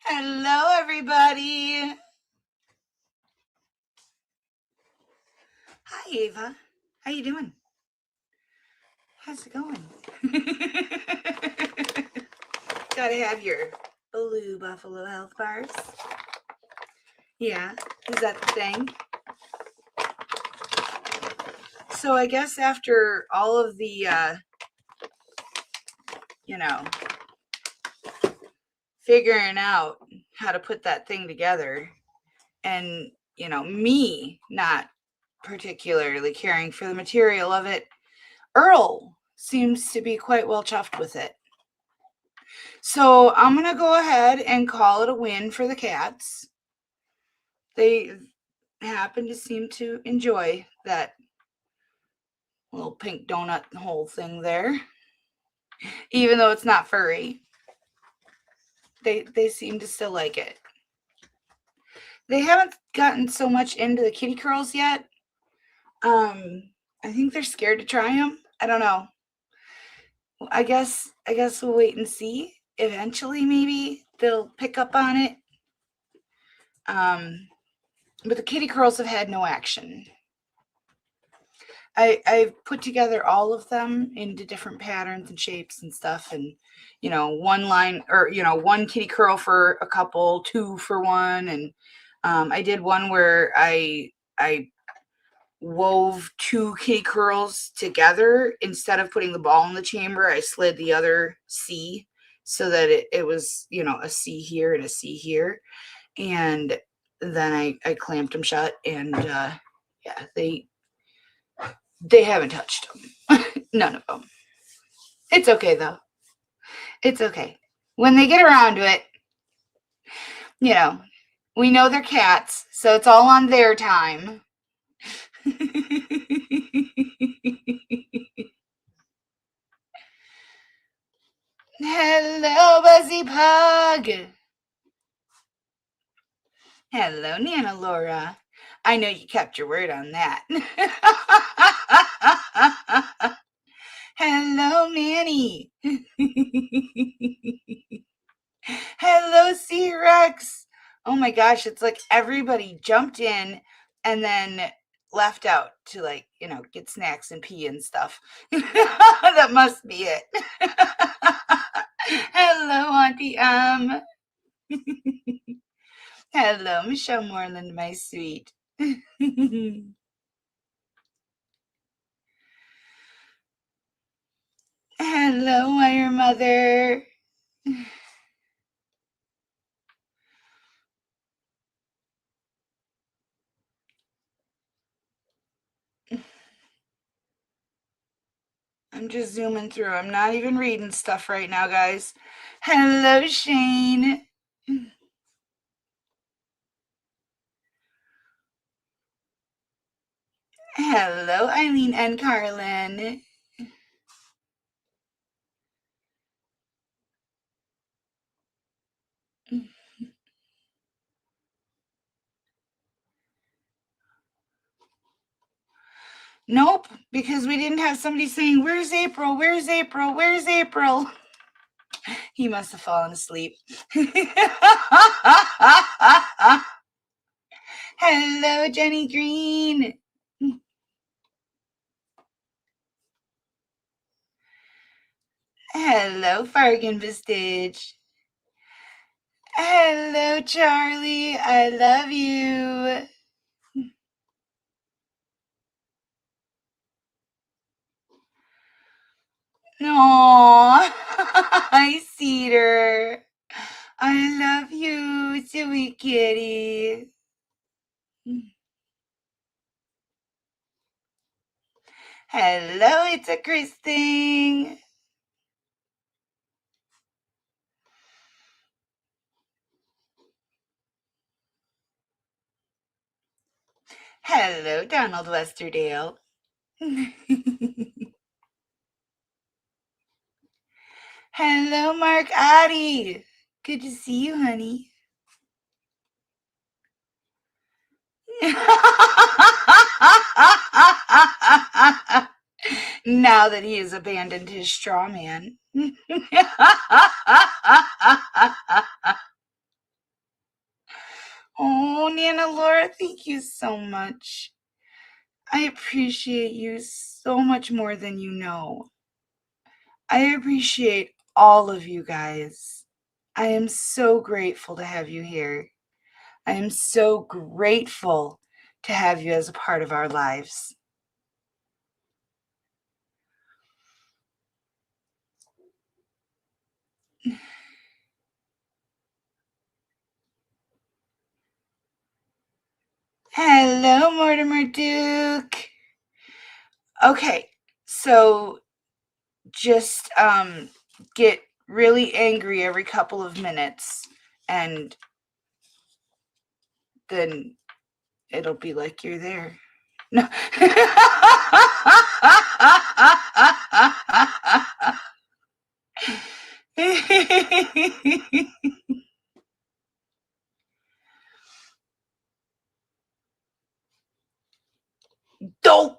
Hello, everybody. Hi, Ava. How you doing? How's it going? Gotta have your blue Buffalo Health bars. Yeah, is that the thing? So I guess after all of the, figuring out how to put that thing together and, me not particularly caring for the material of it, Earl seems to be quite well chuffed with it. So I'm going to go ahead and call it a win for the cats. They happen to seem to enjoy that little pink donut hole thing there. Even though it's not furry, they seem to still like it. They haven't gotten so much into the kitty curls yet. I think they're scared to try them. I don't know. I guess we'll wait and see. Eventually, maybe they'll pick up on it. But the kitty curls have had no action. I've put together all of them into different patterns and shapes and stuff, and one line, or one kitty curl for a couple, two for one, and I did one where I wove two kitty curls together. Instead of putting the ball in the chamber, I slid the other C so that it was a C here and a C here, and then I clamped them shut, and yeah, they haven't touched them. None of them. It's okay, though. It's okay. When they get around to it, we know they're cats, so it's all on their time. Hello, Buzzy Pug. Hello, Nana Laura. I know you kept your word on that. Hello, Manny. Hello, C-Rex. Oh my gosh, it's like everybody jumped in and then left out to get snacks and pee and stuff. That must be it. Hello, Auntie Hello, Michelle Moreland, my sweet. Hello, Wire Mother. I'm just zooming through. I'm not even reading stuff right now, guys. Hello, Shane. Hello, Eileen and Carlin. Nope, because we didn't have somebody saying, "Where's April? Where's April? Where's April?" He must have fallen asleep. Hello, Jenny Green. Hello, Fargan Vistage. Hello, Charlie. I love you. Aww. Hi, Cedar. I love you, sweet kitty. Hello, it's a Chris thing. Hello, Donald Westerdale. Hello, Mark Addy. Good to see you, honey. Now that he has abandoned his straw man. Oh, Nana Laura, thank you so much. I appreciate you so much more than you know. I appreciate all of you guys. I am so grateful to have you here. I am so grateful to have you as a part of our lives. Hello, Mortimer Duke. Okay, so just get really angry every couple of minutes, and then it'll be like you're there. No. Dope.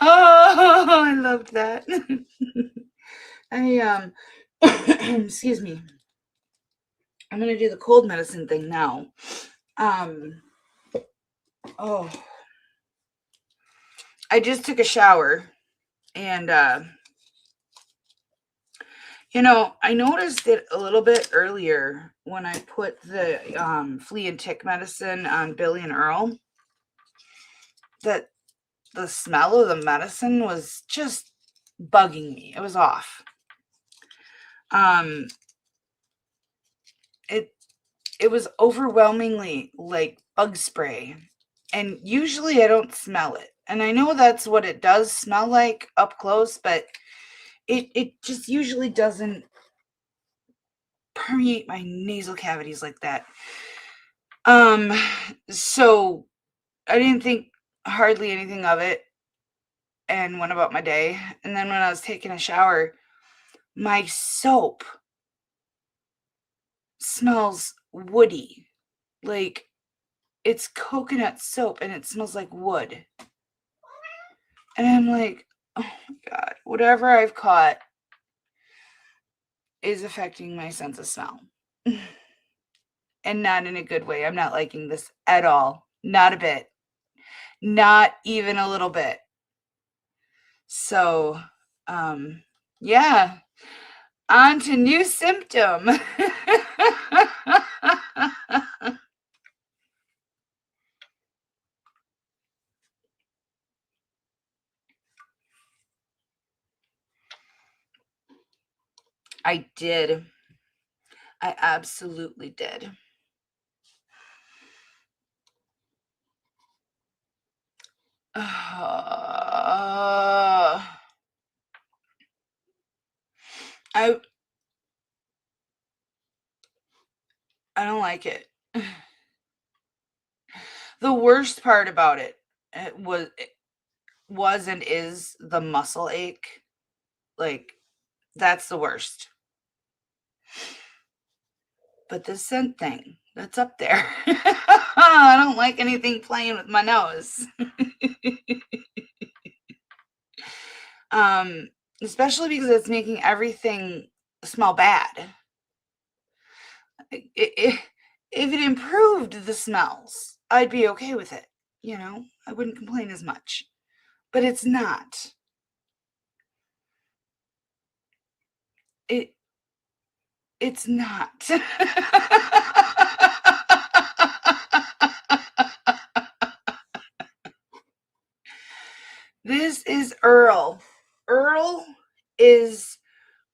Oh, I loved that. Excuse me. I'm gonna do the cold medicine thing now. Oh, I just took a shower, and you know, I noticed it a little bit earlier when I put the flea and tick medicine on Billy and Earl, that the smell of the medicine was just bugging me. It was off. It was overwhelmingly like bug spray, and usually I don't smell it, and I know that's what it does smell like up close, but it just usually doesn't permeate my nasal cavities like that. So I didn't think hardly anything of it and went about my day. And then when I was taking a shower, my soap smells woody. Like, it's coconut soap and it smells like wood. And I'm like, oh my God, whatever I've caught is affecting my sense of smell. And not in a good way. I'm not liking this at all. Not a bit. Not even a little bit. So, yeah. On to new symptom. I did. I absolutely did. I don't like it. The worst part about it was and is the muscle ache. Like, that's the worst. But the scent thing, that's up there. I don't like anything playing with my nose. Especially because it's making everything smell bad. If it improved the smells, I'd be okay with it. You know, I wouldn't complain as much. But it's not. It's not. This is Earl. Earl is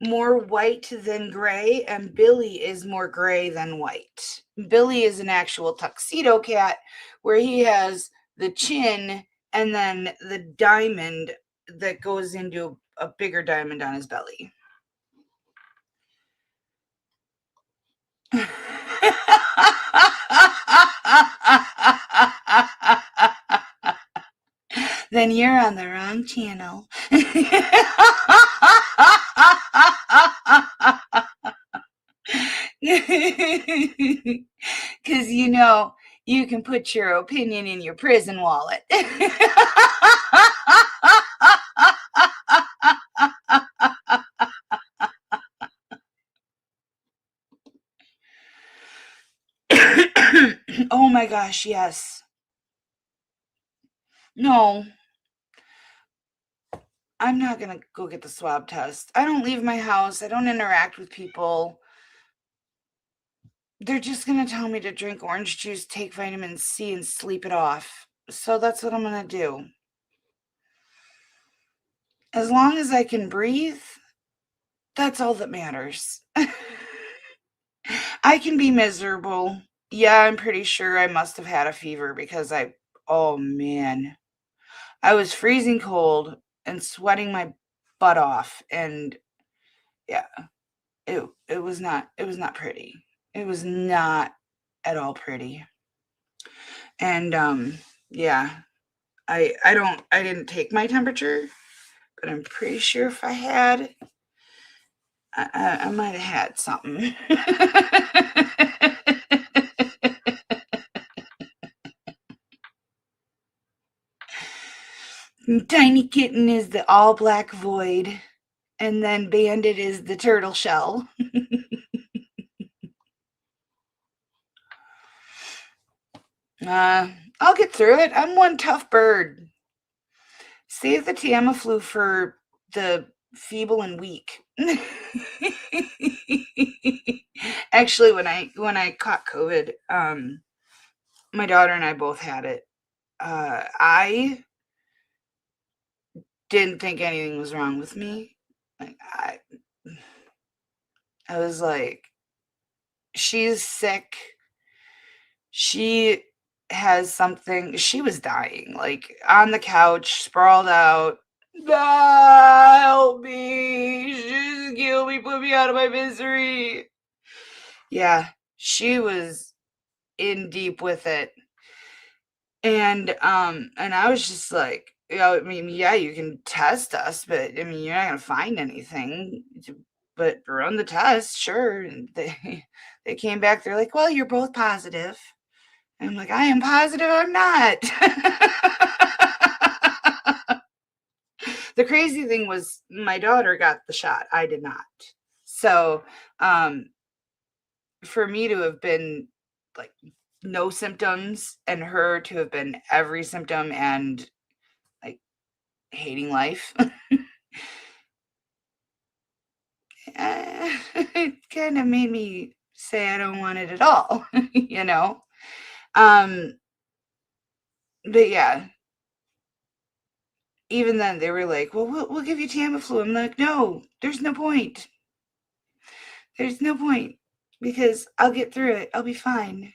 more white than gray, and Billy is more gray than white. Billy is an actual tuxedo cat where he has the chin and then the diamond that goes into a bigger diamond on his belly. Then you're on the wrong channel. Because, you know, you can put your opinion in your prison wallet. Oh my gosh, yes. No, I'm not gonna go get the swab test. I don't leave my house. I don't interact with people. They're just gonna tell me to drink orange juice, take vitamin C, and sleep it off. So that's what I'm gonna do. As long as I can breathe, that's all that matters. I can be miserable. Yeah, I'm pretty sure I must have had a fever because oh man, I was freezing cold and sweating my butt off. And yeah, it was not pretty. It was not at all pretty. And yeah, I didn't take my temperature, but I'm pretty sure if I had, I might have had something. Tiny Kitten is the all black void, and then Bandit is the turtle shell. I'll get through it. I'm one tough bird. Save the Tamiflu for the feeble and weak. Actually, when I caught COVID, my daughter and I both had it. I didn't think anything was wrong with me. Like I was like, she's sick. She has something. She was dying, like on the couch, sprawled out. Ah, help me. Just kill me, put me out of my misery. Yeah, she was in deep with it. And I was just like, I mean, yeah, you can test us, but I mean, you're not gonna find anything. But run the test, sure. And they came back, they're like, well, you're both positive. And I'm like, I am positive I'm not. The crazy thing was my daughter got the shot. I did not. So for me to have been like no symptoms and her to have been every symptom and like hating life, it kind of made me say I don't want it at all, you know? Um, but yeah, even then they were like, well, we'll give you Tamiflu. I'm like, no, there's no point. There's no point because I'll get through it. I'll be fine.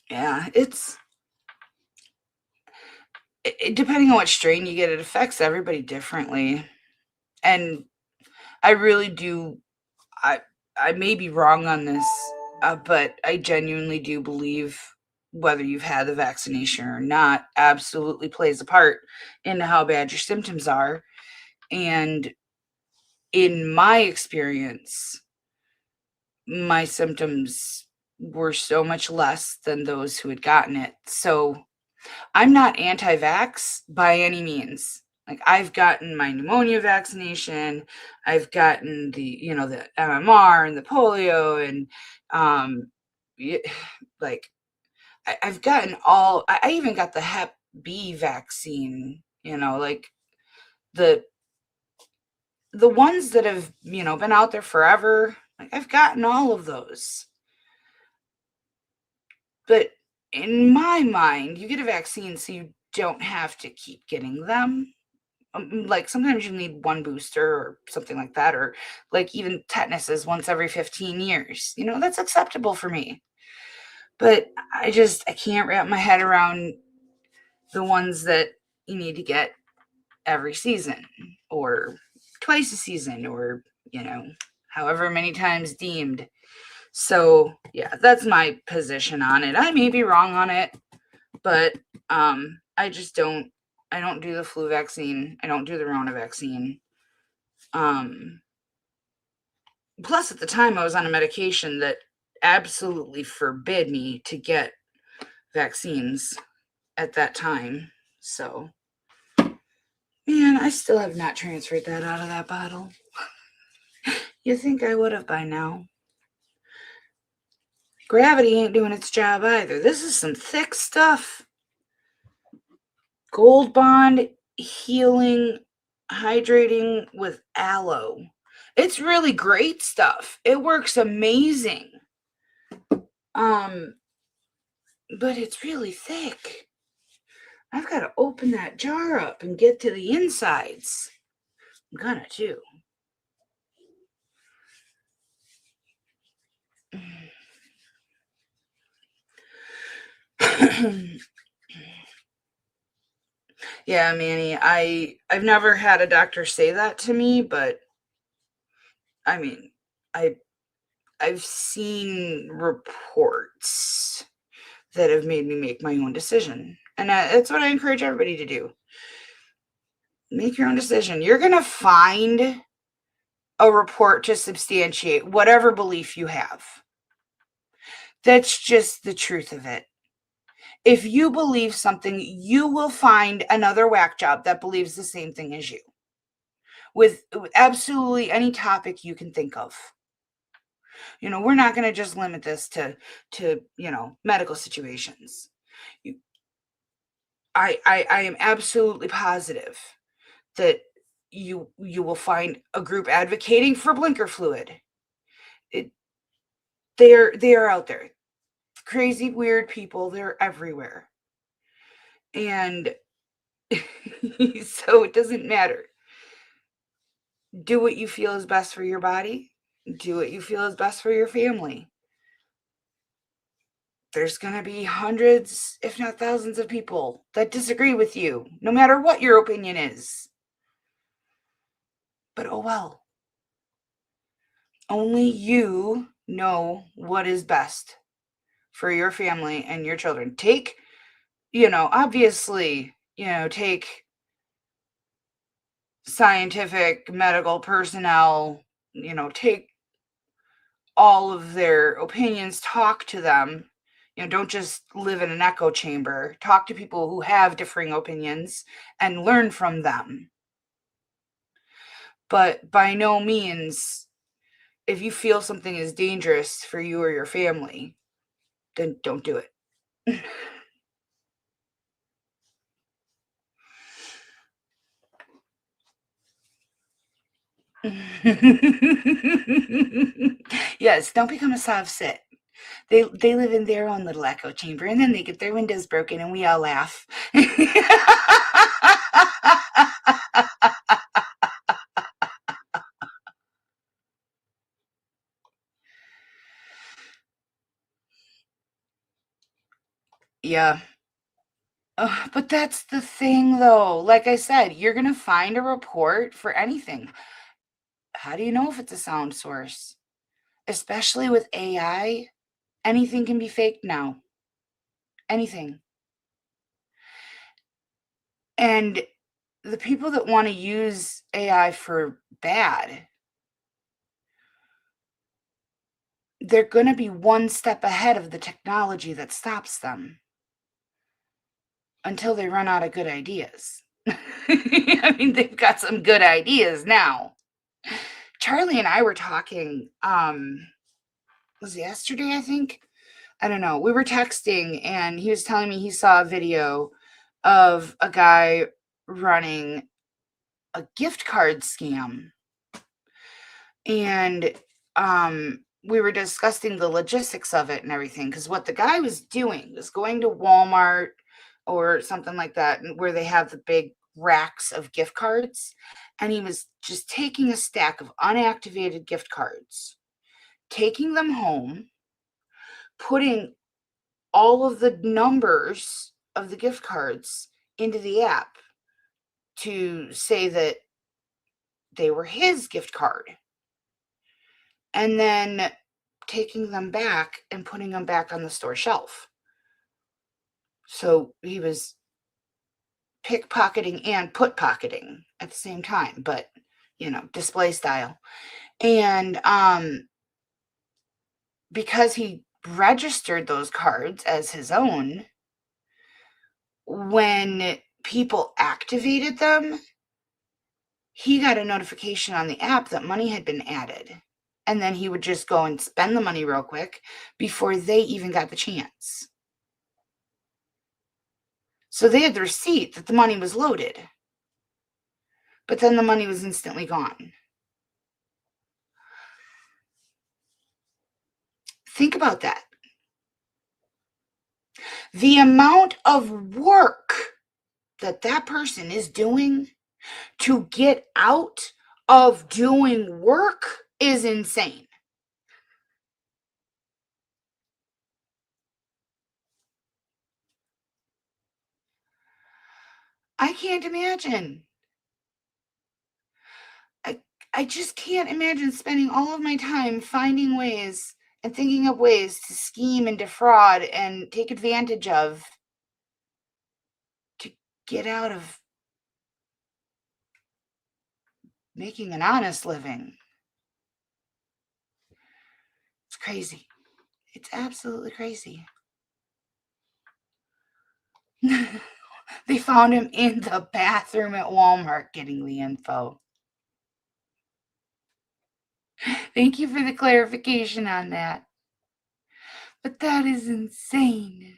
Yeah, depending on what strain you get, it affects everybody differently. And I really do, I, I may be wrong on this, but I genuinely do believe whether you've had the vaccination or not absolutely plays a part in how bad your symptoms are. And in my experience, my symptoms were so much less than those who had gotten it. So I'm not anti-vax by any means. Like I've gotten my pneumonia vaccination, I've gotten the MMR and the polio and um like I've gotten I even got the Hep B vaccine, like the the ones that have, been out there forever. Like I've gotten all of those. But in my mind, you get a vaccine so you don't have to keep getting them. Like sometimes you need one booster or something like that, or like even tetanus is once every 15 years. That's acceptable for me. But I can't wrap my head around the ones that you need to get every season or twice a season or, however many times deemed. So yeah, that's my position on it. I may be wrong on it, but I don't do the flu vaccine. I don't do the Rona vaccine. Plus at the time I was on a medication that absolutely forbid me to get vaccines at that time. So, man, I still have not transferred that out of that bottle. You think I would have by now. Gravity ain't doing its job either. This is some thick stuff. Gold Bond healing, hydrating with aloe. It's really great stuff. It works amazing. But it's really thick. I've got to open that jar up and get to the insides. I'm gonna too. Yeah, Manny, I've never had a doctor say that to me, but I mean, I've seen reports that have made me make my own decision. And that's what I encourage everybody to do. Make your own decision. You're going to find a report to substantiate whatever belief you have. That's just the truth of it. If you believe something, you will find another whack job that believes the same thing as you. With absolutely any topic you can think of. You know, we're not going to just limit this to medical situations. I am absolutely positive that you will find a group advocating for blinker fluid. They are out there. Crazy, weird people, they're everywhere. And so it doesn't matter. Do what you feel is best for your body. Do what you feel is best for your family. There's going to be hundreds, if not thousands of people that disagree with you, no matter what your opinion is. But oh well. Only you know what is best for your family and your children. Take, obviously, take scientific medical personnel, take all of their opinions, talk to them. Don't just live in an echo chamber. Talk to people who have differing opinions and learn from them. But by no means, if you feel something is dangerous for you or your family, then don't do it. Yes, don't become a soft sit. They live in their own little echo chamber, and then they get their windows broken, and we all laugh. Yeah. But that's the thing, though. Like I said, you're going to find a report for anything. How do you know if it's a sound source? Especially with AI, anything can be faked now. Anything. And the people that want to use AI for bad, they're going to be one step ahead of the technology that stops them until they run out of good ideas. I mean, they've got some good ideas now. Charlie and I were talking, was it yesterday, I think? I don't know. We were texting, and he was telling me he saw a video of a guy running a gift card scam. And we were discussing the logistics of it and everything, because what the guy was doing was going to Walmart or something like that, where they have the big racks of gift cards, and he was just taking a stack of unactivated gift cards, taking them home, putting all of the numbers of the gift cards into the app to say that they were his gift card, and then taking them back and putting them back on the store shelf. So he was pickpocketing and put-pocketing at the same time, but, display style. And because he registered those cards as his own, when people activated them, he got a notification on the app that money had been added. and then he would just go and spend the money real quick before they even got the chance. So they had the receipt that the money was loaded, but then the money was instantly gone. Think about that. The amount of work that that person is doing to get out of doing work is insane. I can't imagine. I just can't imagine spending all of my time finding ways and thinking of ways to scheme and defraud and take advantage of to get out of making an honest living. It's crazy. It's absolutely crazy. They found him in the bathroom at Walmart getting the info. Thank you for the clarification on that. But that is insane.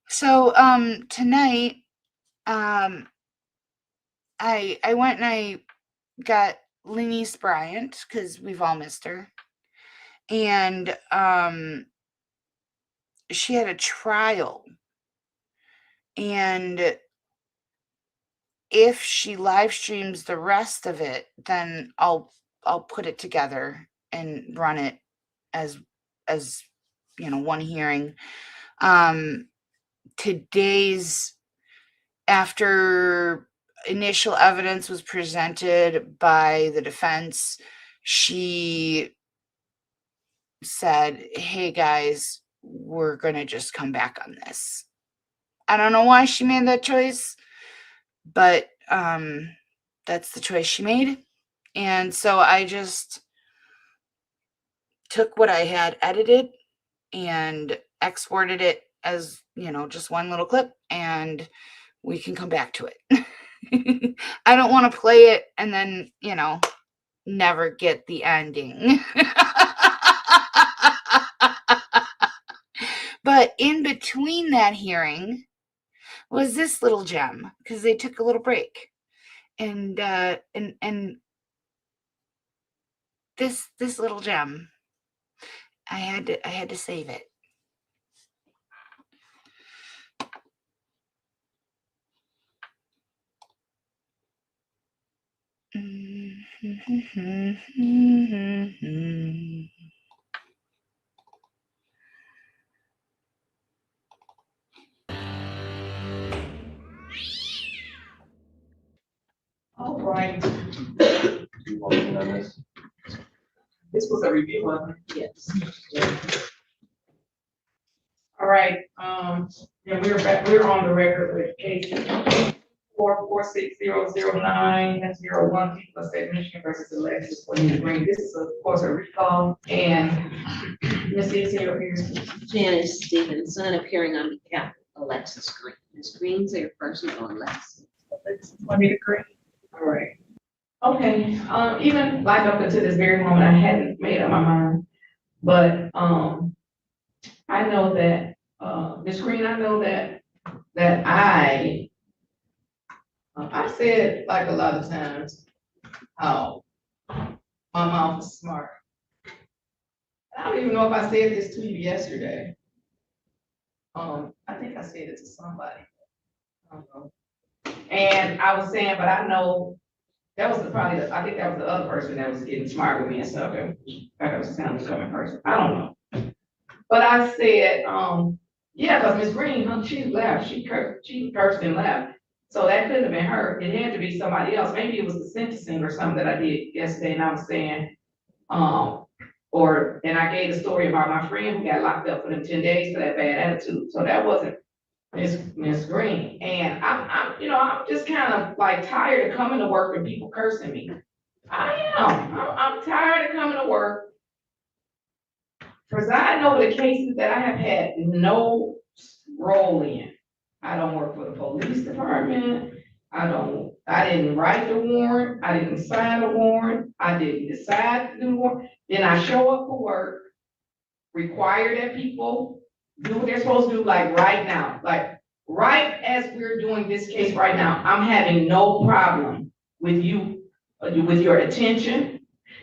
So tonight I went and I got Lenny's Bryant because we've all missed her. And she had a trial. And if she live streams the rest of it, then I'll put it together and run it as one hearing. Today's, after initial evidence was presented by the defense, she said, hey guys, we're going to just come back on this. I don't know why she made that choice, but that's the choice she made. And so I just took what I had edited and exported it as, just one little clip, and we can come back to it. I don't want to play it and then, never get the ending. But in between that hearing was this little gem, because they took a little break. And this little gem, I had to save it. All right. You working on this? This was a review, wasn't it? Yes. All right, yeah, we're back, we're on the record with case 446000901 people state Michigan versus Alexis William Green. This is of course a recall, and Ms. Easy appears. Janice Stevenson appearing on behalf of Alexis Green. Ms. Green's your person on Alexis. Juanita Green. All right. Okay, even like up until this very moment, I hadn't made up my mind, but, I know that, Ms. Green, I know that I said like a lot of times, how my mouth is smart. I don't even know if I said this to you yesterday. I think I said it to somebody. I don't know. And I was saying, but I know that was I think that was the other person that was getting smart with me and stuff. That was kind of a coming person. I don't know. But I said, yeah, because Ms. Green, she left. She cursed and left. So that couldn't have been her. It had to be somebody else. Maybe it was the sentencing or something that I did yesterday, and I was saying, and I gave the story about my friend who got locked up for them 10 days for that bad attitude. So that wasn't Ms. Green. And I'm just kind of like tired of coming to work and people cursing me. I am. I'm tired of coming to work, because I know the cases that I have had no role in. I don't work for the police department. I didn't write the warrant. I didn't sign the warrant. I didn't decide to do the warrant. Then I show up for work, require that people do what they're supposed to do, like right now. Like right as we're doing this case right now, I'm having no problem with you, with your attention.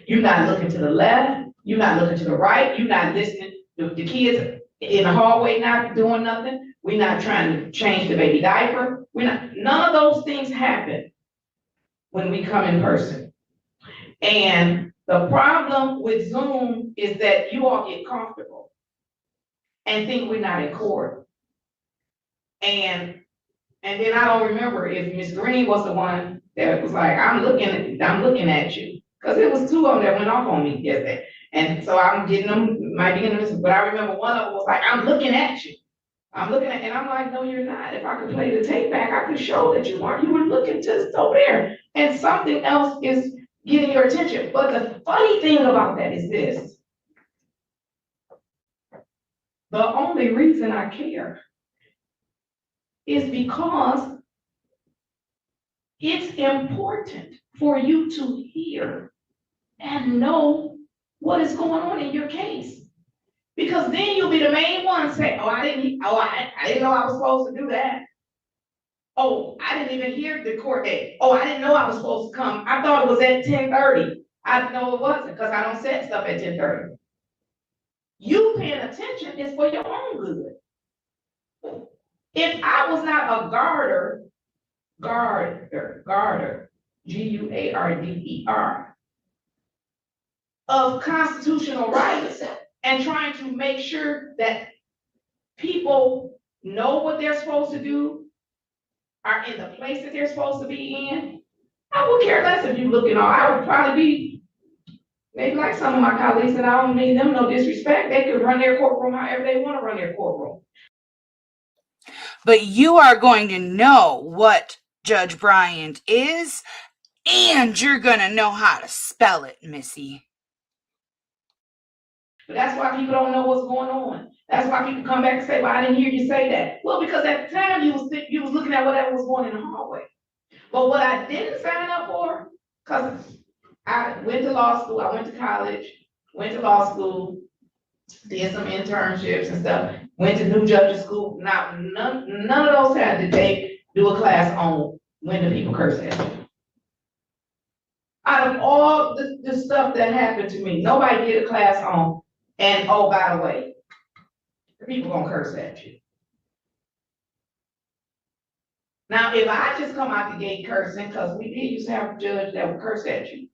You're not looking to the left. You're not looking to the right. You're not listening. The kids in the hallway not doing nothing. We're not trying to change the baby diaper. None of those things happen when we come in person. And the problem with Zoom is that you all get comfortable and think we're not in court. And then I don't remember if Miss Green was the one that was like, I'm looking at you. Because it was two of them that went off on me yesterday. And so I'm getting them, might be getting them, but I remember one of them was like, I'm looking at you. And I'm like, no, you're not. If I could play the tape back, I could show that you were looking just over there. And something else is getting your attention. But the funny thing about that is this. The only reason I care is because it's important for you to hear and know what is going on in your case. Because then you'll be the main one say, I didn't know I was supposed to do that. Oh, I didn't even hear the court date. Oh, I didn't know I was supposed to come. I thought it was at 10:30. I know it wasn't because I don't set stuff at 10:30. You paying attention is for your own good. If I was not a garder, G-U-A-R-D-E-R, of constitutional rights and trying to make sure that people know what they're supposed to do, are in the place that they're supposed to be in, I would care less if you looking on. I would probably be maybe like some of my colleagues, and I don't mean them no disrespect. They could run their courtroom however they want to run their courtroom. But you are going to know what Judge Bryant is, and you're going to know how to spell it, Missy. But that's why people don't know what's going on. That's why people come back and say, well, I didn't hear you say that. Well, because at the time you was looking at whatever was going in the hallway. But what I didn't sign up for, because I went to law school, I went to college, went to law school, did some internships and stuff, went to new judges school. Now, none of those had did they do a class on when do people curse at you. Out of all the stuff that happened to me, nobody did a class on, and oh, by the way, the people gonna curse at you. Now, if I just come out the gate cursing, because we did used to have a judge that would curse at you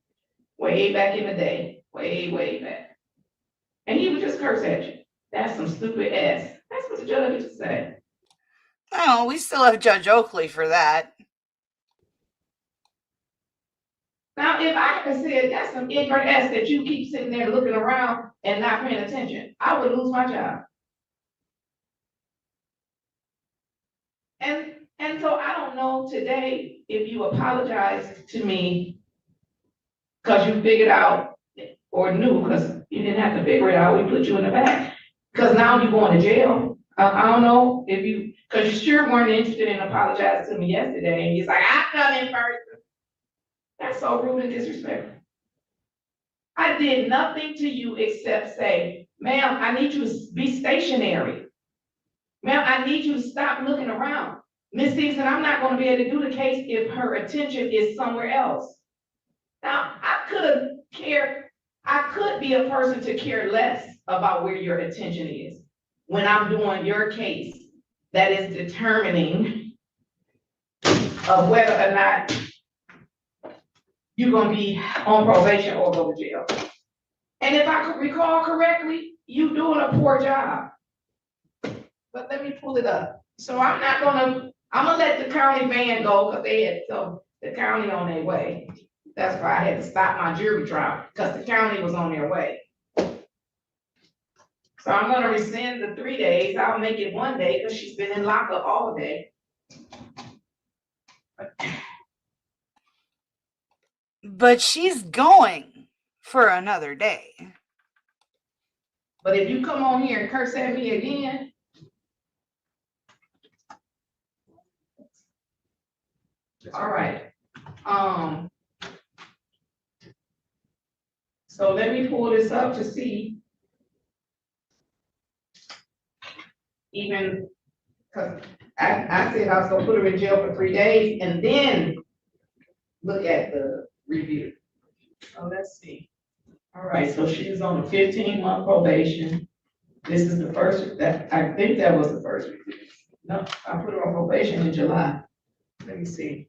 way back in the day, way back. And he would just curse at you. That's some stupid ass. That's what the judge used to say. Oh, we still have Judge Oakley for that. Now, if I had said that's some ignorant ass that you keep sitting there looking around and not paying attention, I would lose my job. And so I don't know today if you apologize to me because you figured out or knew, because you didn't have to figure it out, we put you in the back. Because now you're going to jail. I don't know if you, because you sure weren't interested in apologizing to me yesterday, and he's like, I come in first. That's so rude and disrespectful. I did nothing to you except say, ma'am, I need you to be stationary. Ma'am, I need you to stop looking around. Ms. Dixon, I'm not going to be able to do the case if her attention is somewhere else. Now, I could be a person to care less about where your attention is when I'm doing your case that is determining of whether or not you're going to be on probation or go to jail. And if I could recall correctly, you doing a poor job. But let me pull it up. So I'm gonna let the county van go because they had the county on their way. That's why I had to stop my jury trial because the county was on their way. So I'm gonna rescind the 3 days. I'll make it 1 day because she's been in lockup all day. But she's going for another day. But if you come on here and curse at me again, All right. So let me pull this up to see. Even, cause I said I was gonna put her in jail for 3 days and then look at the review. So let's see. All right, so she's on a 15-month probation. This is the first, I think that was the first review. No, I put her on probation in July. Let me see.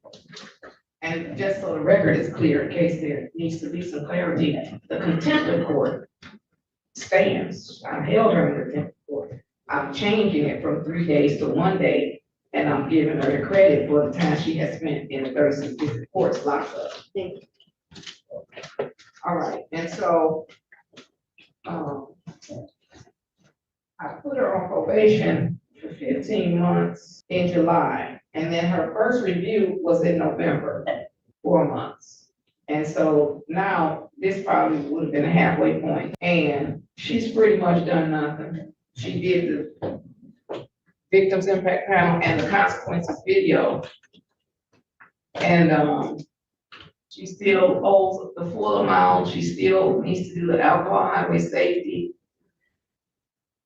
And just so the record is clear, in case there needs to be some clarity, the contempt of court stands. I held her in contempt of court. I'm changing it from 3 days to 1 day, and I'm giving her the credit for the time she has spent in the 36 district courts locked up. All right, and so, I put her on probation for 15 months in July, and then her first review was in November, 4 months. And so now this probably would have been a halfway point, and she's pretty much done nothing. She did the victims impact panel and the consequences video. And she still owes the full amount. She still needs to do the alcohol highway safety.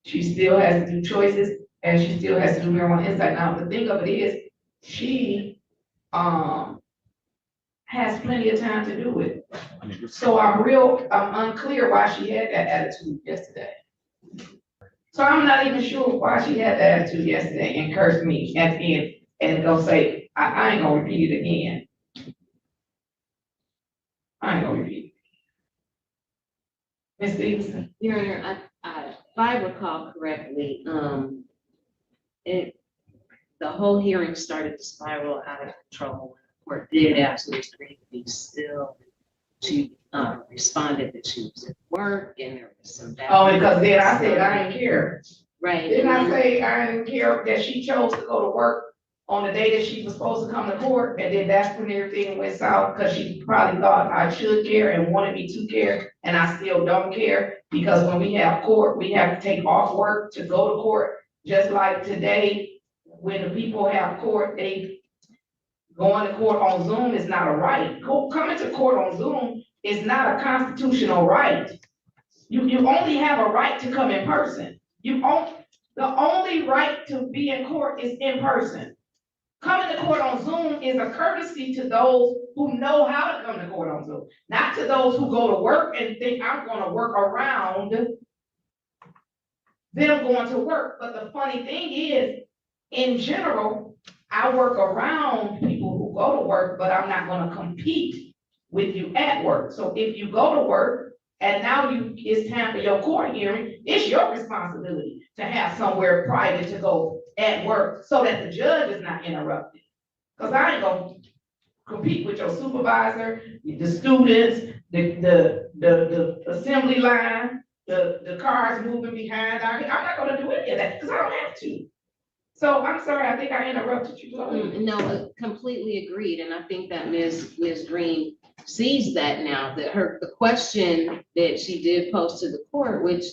She still has to do choices, and she still has to do marijuana insight. Now, the thing of it is, she, has plenty of time to do it. So I'm unclear why she had that attitude yesterday. So I'm not even sure why she had that attitude yesterday and cursed me at the end and go say, I ain't gonna repeat it again. I ain't gonna repeat it. Ms. Stevenson? Your Honor, if I recall correctly, the whole hearing started to spiral out of control. The court did ask Ms. Green to be still. She responded that she was at work and there was some. Oh, because then I said I didn't care. Right. Didn't I say I didn't care that she chose to go to work on the day that she was supposed to come to court? And then that's when everything went south, because she probably thought I should care and wanted me to care, and I still don't care. Because when we have court, we have to take off work to go to court. Just like today, when the people have court, going to court on Zoom is not a right. Coming to court on Zoom is not a constitutional right. You only have a right to come in person. The only right to be in court is in person. Coming to court on Zoom is a courtesy to those who know how to come to court on Zoom, not to those who go to work and think I'm gonna work around them going to work. But the funny thing is, in general, I work around people who go to work, but I'm not gonna compete with you at work. So if you go to work and now it's time for your court hearing, it's your responsibility to have somewhere private to go at work so that the judge is not interrupted. Cause I ain't gonna compete with your supervisor, the students, the assembly line, the cars moving behind. I'm not gonna do any of that because I don't have to. So I'm sorry, I think I interrupted you. No, completely agreed. And I think that Ms. Green sees that now, that the question that she did pose to the court, which,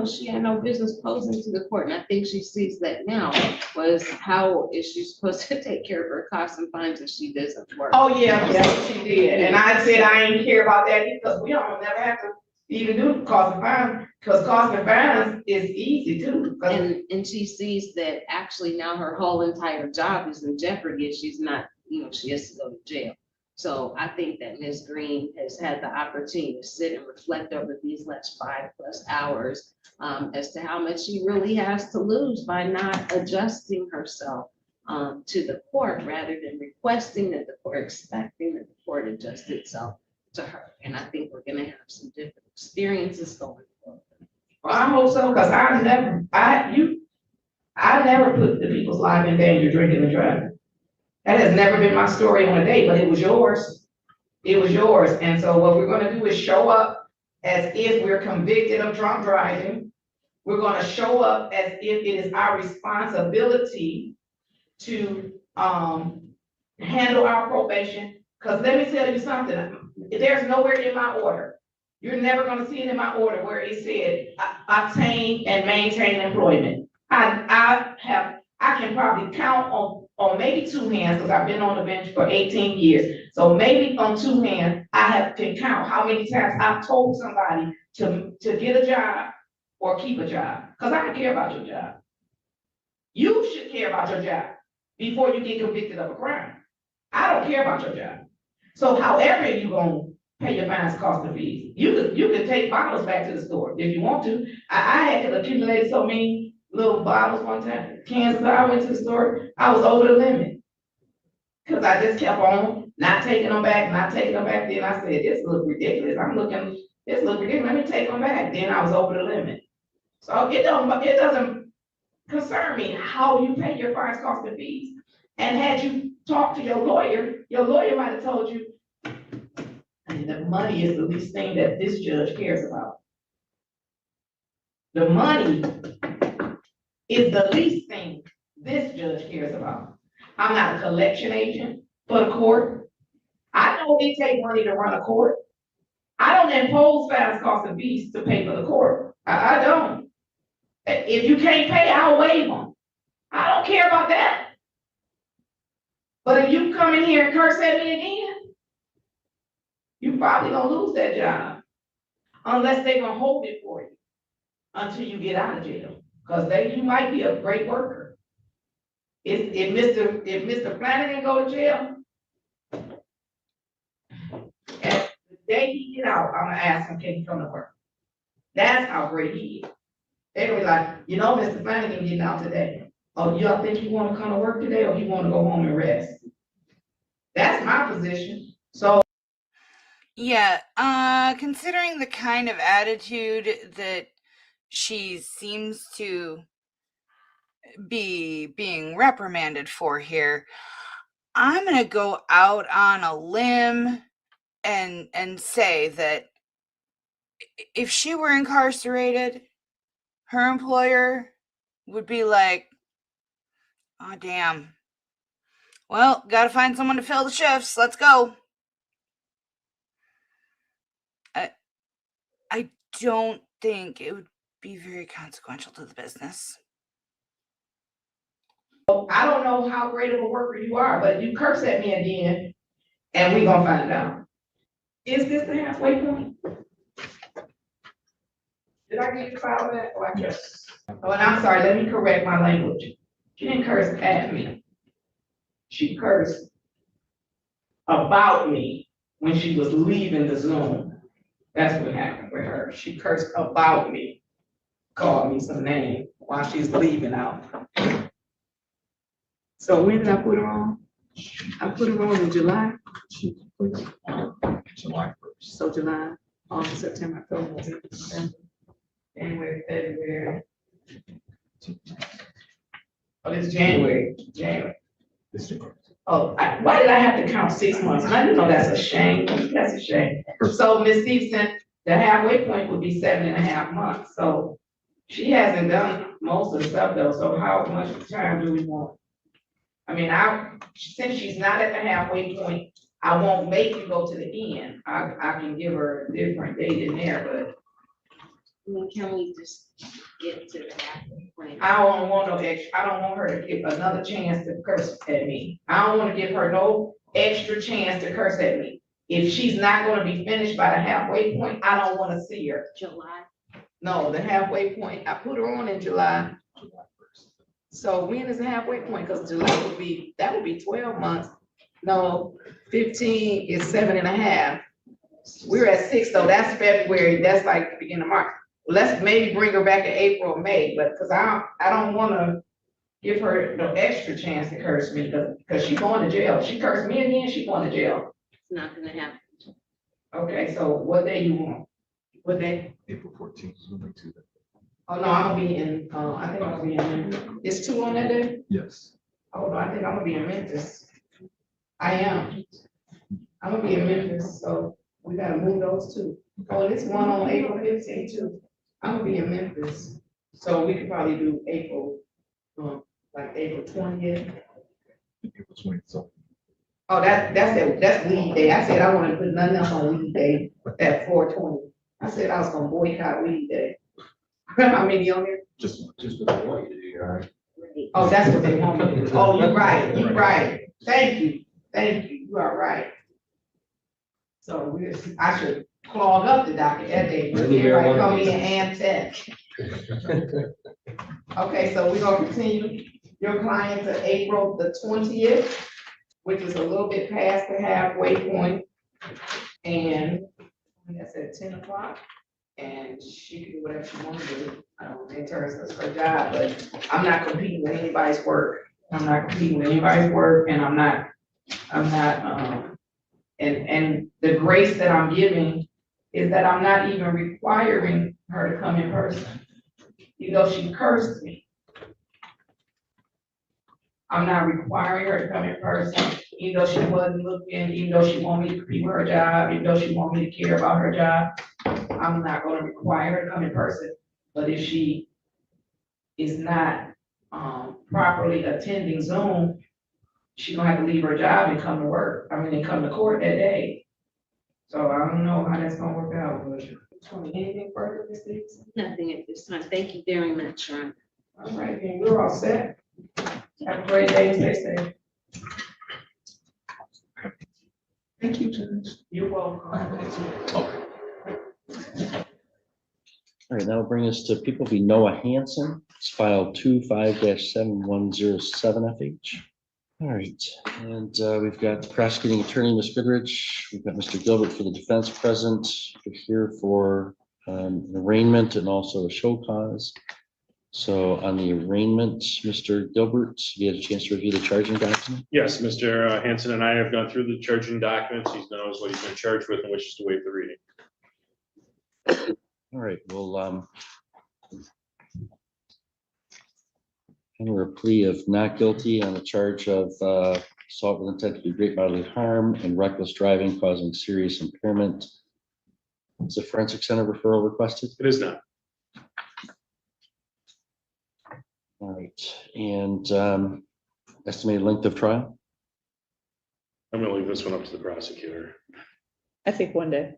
she had no business posing to the court. And I think she sees that now, was how is she supposed to take care of her costs and fines if she doesn't work? Oh, yeah, she did. And I said I ain't care about that because we don't never have to even do cost and fines, because cost and fines is easy too. And she sees that actually now her whole entire job is in jeopardy if she's not, she has to go to jail. So I think that Ms. Green has had the opportunity to sit and reflect over these last 5+ hours as to how much she really has to lose by not adjusting herself to the court, rather than requesting that the court, expecting that the court adjust itself to her. And I think we're gonna have some different experiences going forward. Well, I hope so, because I never put the people's life in danger drinking and driving. That has never been my story on a day, but it was yours. It was yours. And so what we're gonna do is show up as if we're convicted of drunk driving. We're gonna show up as if it is our responsibility to handle our probation. Because let me tell you something, there's nowhere in my order. You're never gonna see it in my order where it said obtain and maintain employment. I can probably count on maybe two hands, because I've been on the bench for 18 years. So maybe on two hands, can count how many times I've told somebody to get a job or keep a job, because I don't care about your job. You should care about your job before you get convicted of a crime. I don't care about your job. So however you gonna pay your fines, costs, and fees, you could take bottles back to the store if you want to. I had accumulated so many little bottles one time, cans, that I went to the store, I was over the limit. Cause I just kept on not taking them back. Then I said, this look ridiculous. This look ridiculous. Let me take them back. Then I was over the limit. So it doesn't concern me how you pay your fines, costs, and fees. And had you talked to your lawyer might have told you, and the money is the least thing that this judge cares about. The money is the least thing this judge cares about. I'm not a collection agent for the court. I know they take money to run a court. I don't impose fines, costs, and fees to pay for the court. I don't. If you can't pay, I'll waive them. I don't care about that. But if you come in here and curse at me again, you probably gonna lose that job. Unless they're gonna hold it for you until you get out of jail. Because you might be a great worker. If Mr. Flanagan go to jail, and the day he get out, I'm gonna ask him, can he come to work? That's how great he is. They're gonna be like, Mr. Flanagan getting out today. Oh, y'all think you wanna come to work today, or you wanna go home and rest? That's my position. So Yeah, considering the kind of attitude that she seems to be being reprimanded for here, I'm gonna go out on a limb and say that if she were incarcerated, her employer would be like, oh damn, well, gotta find someone to fill the shifts, let's go. I don't think it would be very consequential to the business. I don't know how great of a worker you are, but you curse at me again, and we gonna find out. Is this the halfway point? Did I get you filed that? Oh, I guess. Oh, and I'm sorry, let me correct my language. She didn't curse at me. She cursed about me when she was leaving the Zoom. That's what happened with her. She cursed about me, called me some name while she's leaving out. So when did I put her on? I put her on in July. July 1st. So July, August, September, October, November, December, January, February. Oh, it's January. Oh, why did I have to count 6 months? I didn't know that's a shame. That's a shame. So Ms. Stevenson, the halfway point would be 7.5 months. So she hasn't done most of the stuff though. So how much time do we want? I mean, since she's not at the halfway point, I won't make you go to the end. I can give her a different date in there, but Can we just get to the halfway point? I don't want no extra. I don't want her to get another chance to curse at me. I don't want to give her no extra chance to curse at me. If she's not going to be finished by the halfway point, I don't want to see her. July. No, the halfway point, I put her on in July. So when is the halfway point? Because July that would be 12 months. No, 15 is 7.5. We're at 6 though. That's February. That's like the beginning of March. Let's maybe bring her back in April or May, but because I don't want to give her no extra chance to curse me because she's going to jail. She cursed me again, she's going to jail. It's not gonna happen. Okay, so what day you want? What day? April 14th is when we do that. Oh, no, I'm gonna be in, I think I'm gonna be in, it's 2 on that day? Yes. Oh, no, I think I'm gonna be in Memphis. I am. I'm gonna be in Memphis, so we gotta move those two. Oh, and it's one on April 15th too. I'm gonna be in Memphis, so we could probably do April, like April 20th. April 20th. Oh, that's weed day. I said I wanted to put nothing else on weed day at 4/20. I said I was gonna boycott weed day. How many on there? Just with the white, all right. Right. Oh, that's what they want me to do. Oh, you're right, you're right. Thank you, you are right. So I should clog up the docket that day, but everybody come in and test. Okay, so we're gonna continue your client to April the 20th, which is a little bit past the halfway point. And that's at 10 o'clock. And she can do whatever she wants to do. I don't think it's her job, but I'm not competing with anybody's work. I'm not competing with anybody's work, and I'm not, and the grace that I'm giving is that I'm not even requiring her to come in person. Even though she cursed me, I'm not requiring her to come in person, even though she wasn't looking, even though she wanted me to compete with her job, even though she wanted me to care about her job. I'm not gonna require her to come in person, but if she is not, properly attending Zoom, she's gonna have to leave her job and come to work, and come to court that day. So I don't know how that's gonna work out, but anything further, Ms. Dixon? Nothing at this time. Thank you very much, Ron. All right, then, we're all set. Have a great day, stay safe. Thank you, Judge. You're welcome. All right, that'll bring us to People v. Noah Hansen. It's file 25-7107FH. All right, and we've got the prosecuting attorney, Ms. Goodrich. We've got Mr. Gilbert for the defense present. We're here for an arraignment and also a show cause. So on the arraignment, Mr. Gilbert, you had a chance to review the charging document? Yes, Mr. Hanson and I have gone through the charging documents. He knows what he's been charged with and wishes to waive the reading. All right, well, under a plea of not guilty on the charge of assault with intent to do great bodily harm and reckless driving causing serious impairment. Is a forensic center referral requested? It is not. All right, and estimated length of trial? I'm gonna leave this one up to the prosecutor. I think one day.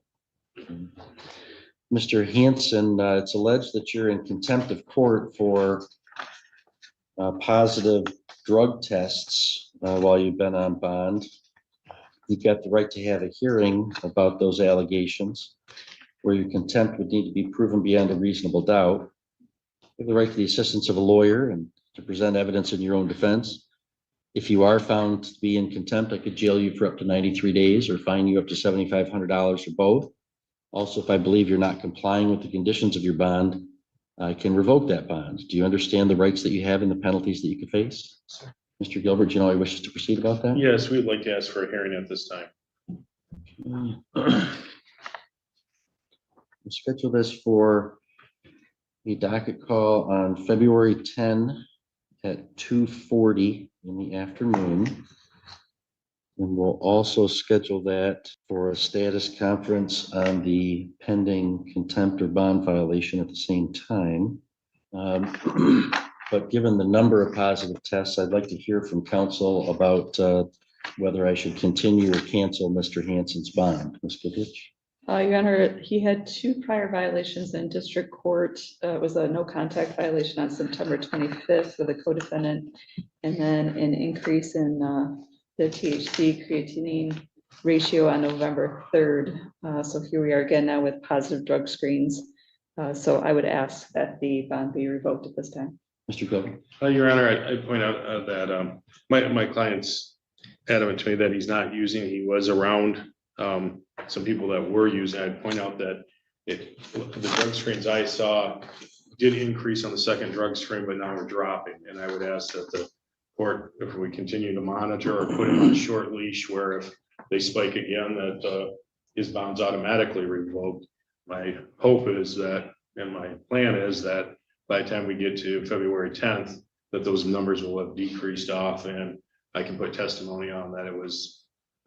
Mr. Hanson, it's alleged that you're in contempt of court for positive drug tests while you've been on bond. You've got the right to have a hearing about those allegations where your contempt would need to be proven beyond a reasonable doubt. You have the right to the assistance of a lawyer and to present evidence in your own defense. If you are found to be in contempt, I could jail you for up to 93 days or fine you up to $7,500 or both. Also, if I believe you're not complying with the conditions of your bond, I can revoke that bond. Do you understand the rights that you have and the penalties that you could face? Sir. Mr. Gilbert, do you know how he wishes to proceed about that? Yes, we'd like to ask for a hearing at this time. We'll schedule this for a docket call on February 10 at 2:40 in the afternoon. And we'll also schedule that for a status conference on the pending contempt or bond violation at the same time. But given the number of positive tests, I'd like to hear from counsel about whether I should continue or cancel Mr. Hanson's bond. Ms. Goodrich? Your Honor, he had 2 prior violations in district court. It was a no contact violation on September 25th for the co-defendant, and then an increase in the THC creatinine ratio on November 3rd. So here we are again now with positive drug screens. So I would ask that the bond be revoked at this time. Mr. Gilbert? Your Honor, I point out that my client's adamant to me that he's not using. He was around some people that were using. I'd point out that the drug screens I saw did increase on the second drug screen, but now we're dropping. And I would ask that the court, if we continue to monitor or put him on a short leash where if they spike again, that his bond's automatically revoked. My hope is that, and my plan is that by the time we get to February 10th, that those numbers will have decreased off and I can put testimony on that it was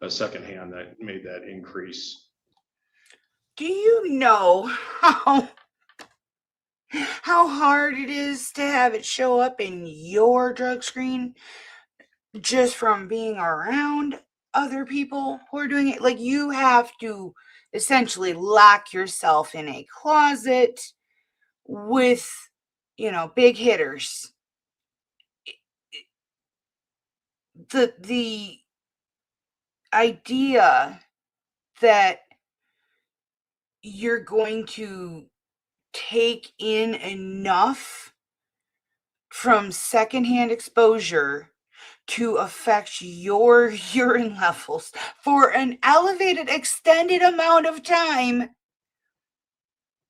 a second hand that made that increase. Do you know how hard it is to have it show up in your drug screen just from being around other people who are doing it? Like, you have to essentially lock yourself in a closet with, big hitters. the idea that you're going to take in enough from secondhand exposure to affect your urine levels for an elevated extended amount of time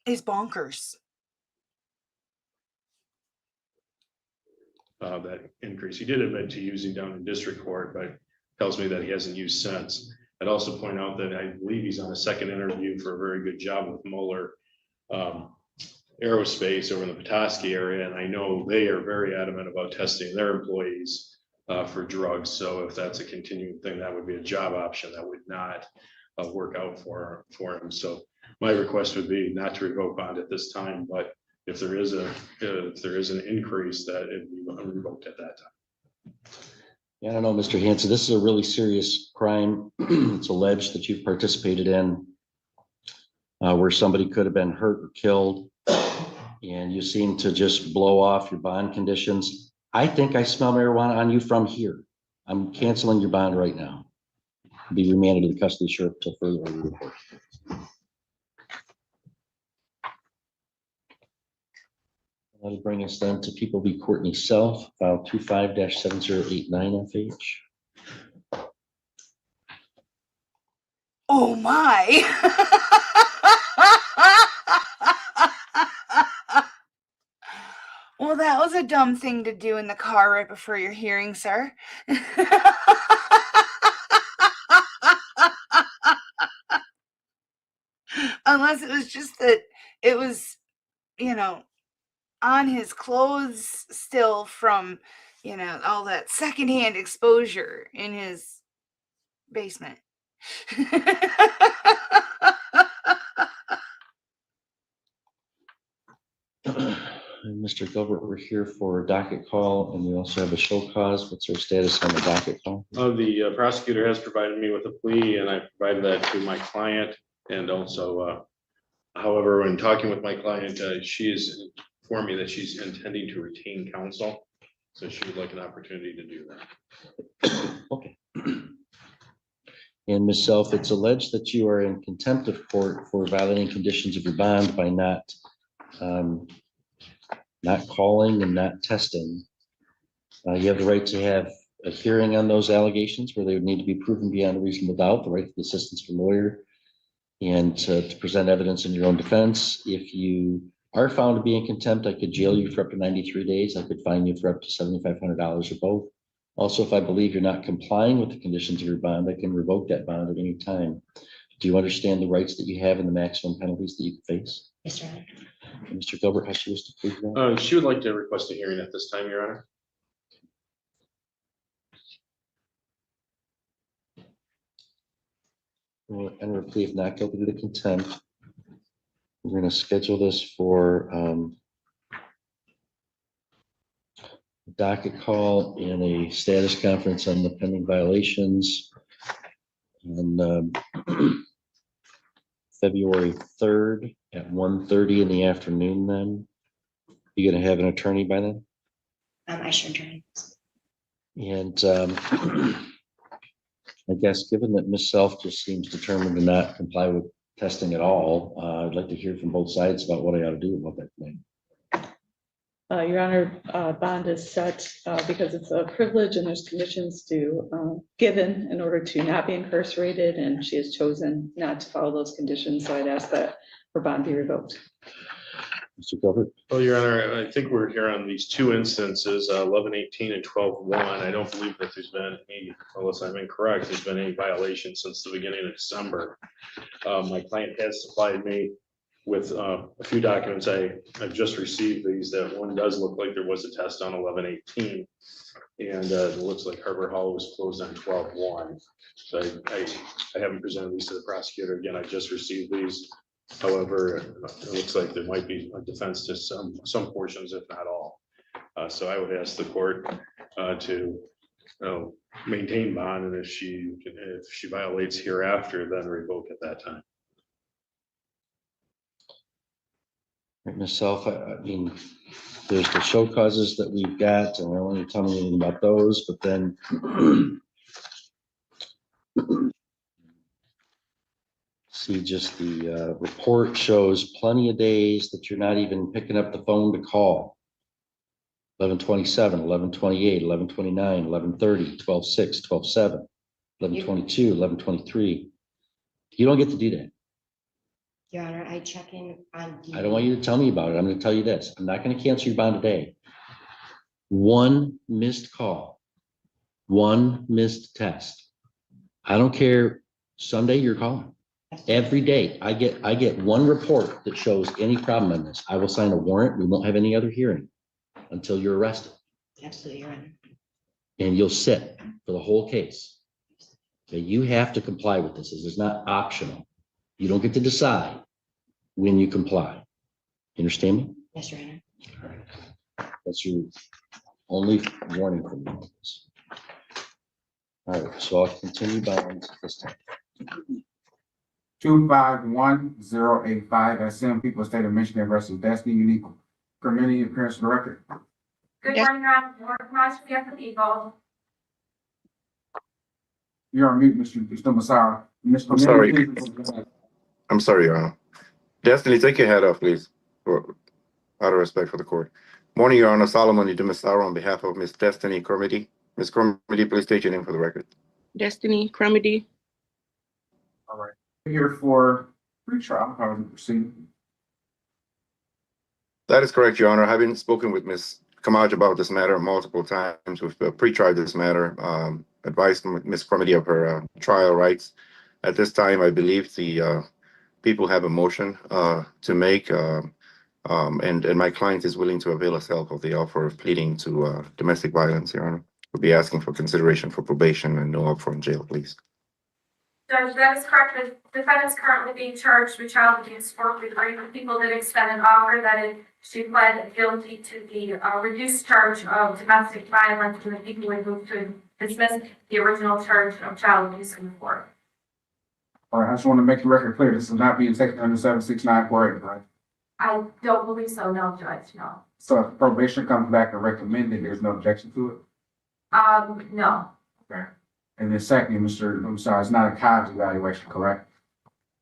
is bonkers. That increase. He did admit to using down in district court, but tells me that he hasn't used since. I'd also point out that I believe he's on a second interview for a very good job with Mueller Aerospace over in the Petoskey area, and I know they are very adamant about testing their employees for drugs. So if that's a continuing thing, that would be a job option that would not work out for him. So my request would be not to revoke bond at this time, but if there is an increase, that it be revoked at that time. Yeah, I don't know, Mr. Hanson, this is a really serious crime. It's alleged that you've participated in where somebody could have been hurt or killed, and you seem to just blow off your bond conditions. I think I smell marijuana on you from here. I'm canceling your bond right now. Be remanded to the custody sheriff till further report. That'll bring us then to People v. Courtney Self, file 25-7089 FH. Oh my. Well, that was a dumb thing to do in the car right before your hearing, sir. Unless it was just that it was, on his clothes still from, all that secondhand exposure in his basement. Mr. Gilbert, we're here for a docket call, and we also have a show cause. What's our status on the docket call? The prosecutor has provided me with a plea, and I provided that to my client. And also, however, when talking with my client, she has informed me that she's intending to retain counsel. So she would like an opportunity to do that. Okay. And Ms. Self, it's alleged that you are in contempt of court for violating conditions of your bond by not calling and not testing. You have the right to have a hearing on those allegations where they would need to be proven beyond a reasonable doubt, the right to the assistance from a lawyer, and to present evidence in your own defense. If you are found to be in contempt, I could jail you for up to 93 days. I could fine you for up to $7,500 or both. Also, if I believe you're not complying with the conditions of your bond, I can revoke that bond at any time. Do you understand the rights that you have and the maximum penalties that you can face? Yes, Your Honor. Mr. Gilbert, has she wished to plead that? She would like to request a hearing at this time, Your Honor. We'll enter a plea of not guilty to the contempt. We're going to schedule this for docket call and a status conference on the pending violations on February 3rd at 1:30 in the afternoon. Then you're going to have an attorney by then? I sure do. And I guess given that Ms. Self just seems determined to not comply with testing at all, I'd like to hear from both sides about what I ought to do about that thing. Your Honor, bond is set because it's a privilege and there's conditions to given in order to not be incarcerated, and she has chosen not to follow those conditions. So I'd ask that her bond be revoked. Mr. Gilbert? Well, Your Honor, I think we're here on these two instances, 11-18 and 12-1. I don't believe that there's been any, unless I'm incorrect, there's been any violation since the beginning of December. My client has supplied me with a few documents. I've just received these. That one does look like there was a test on 11-18, and it looks like Harbor Hall was closed on 12-1. So I haven't presented these to the prosecutor. Again, I just received these. However, it looks like there might be a defense to some portions, if not all. So I would ask the court to maintain bond, and if she violates hereafter, then revoke at that time. Myself, I mean, There's the show causes that we've got, and I don't want you to tell me anything about those, but then see, just the report shows plenty of days that you're not even picking up the phone to call. 11/27, 11/28, 11/29, 11/30, 12/6, 12/7, 11/22, 11/23. You don't get to do that. Your Honor, I check in on. I don't want you to tell me about it. I'm gonna tell you this. I'm not gonna cancel your bond today. One missed call, one missed test. I don't care. Sunday, you're calling. Every day, I get one report that shows any problem in this. I will sign a warrant. We won't have any other hearing until you're arrested. Absolutely, Your Honor. And you'll sit for the whole case. Okay, you have to comply with this. This is not optional. You don't get to decide when you comply. You understand me? Yes, Your Honor. All right. That's your only warning from me on this. All right, so I'll continue bonds this time. 251085 SM People State of Michigan versus Destiny Unique Community Appearance for the record. Good morning, Your Honor. Warren Cross, we have the people. You're on mute, Mr. Massaro. I'm sorry. I'm sorry, Your Honor. Destiny, take your hat off, please, out of respect for the court. Morning, Your Honor. Solomon Massaro on behalf of Miss Destiny Crumedy. Miss Crumedy, please state your name for the record. Destiny Crumedy. All right. We're here for pre-trial. How is it proceeding? That is correct, Your Honor. Having spoken with Miss Kamaj about this matter multiple times, we've pre-tried this matter, advised Miss Crumedy of her trial rights. At this time, I believe the people have a motion to make, and my client is willing to avail herself of the offer of pleading to domestic violence, Your Honor. We'll be asking for consideration for probation and no upfront jail, please. Judge, that is correct. The defendant is currently being charged with child abuse for the people did extend an offer that she pled guilty to the reduced charge of domestic violence, and the people would move to dismiss the original charge of child abuse in the court. All right, I just want to make the record clear. This is not being taken under 76948, right? I don't believe so, no, Judge, no. So if probation comes back and recommended, there's no objection to it? No. Okay. And then secondly, I'm sorry, it's not a COBS evaluation, correct?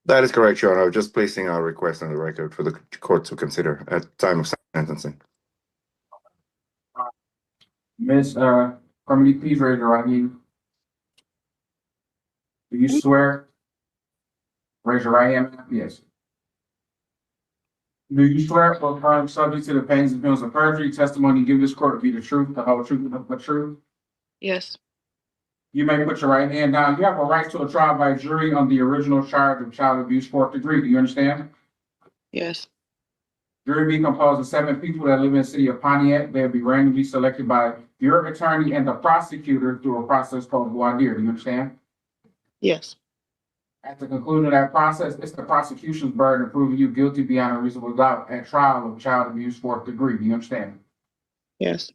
That is correct, Your Honor. I'm just placing our request on the record for the court to consider at time of sentencing. Ms. Crumedy, please raise your right hand. Do you swear? Raise your right hand, ma'am. Yes. Do you swear or affirm subject to the pains and penalties of perjury, testimony you give this court to be the truth, the whole truth, and nothing but truth? Yes. You may put your right hand down. You have a right to a trial by jury on the original charge of child abuse, 4th degree. Do you understand? Yes. Jury being composed of 7 people that live in the city of Pontiac. They'll be randomly selected by your attorney and the prosecutor through a process called voir dire. Do you understand? Yes. At the conclusion of that process, it's the prosecution's burden of proving you guilty beyond a reasonable doubt at trial of child abuse, 4th degree. Do you understand? Yes.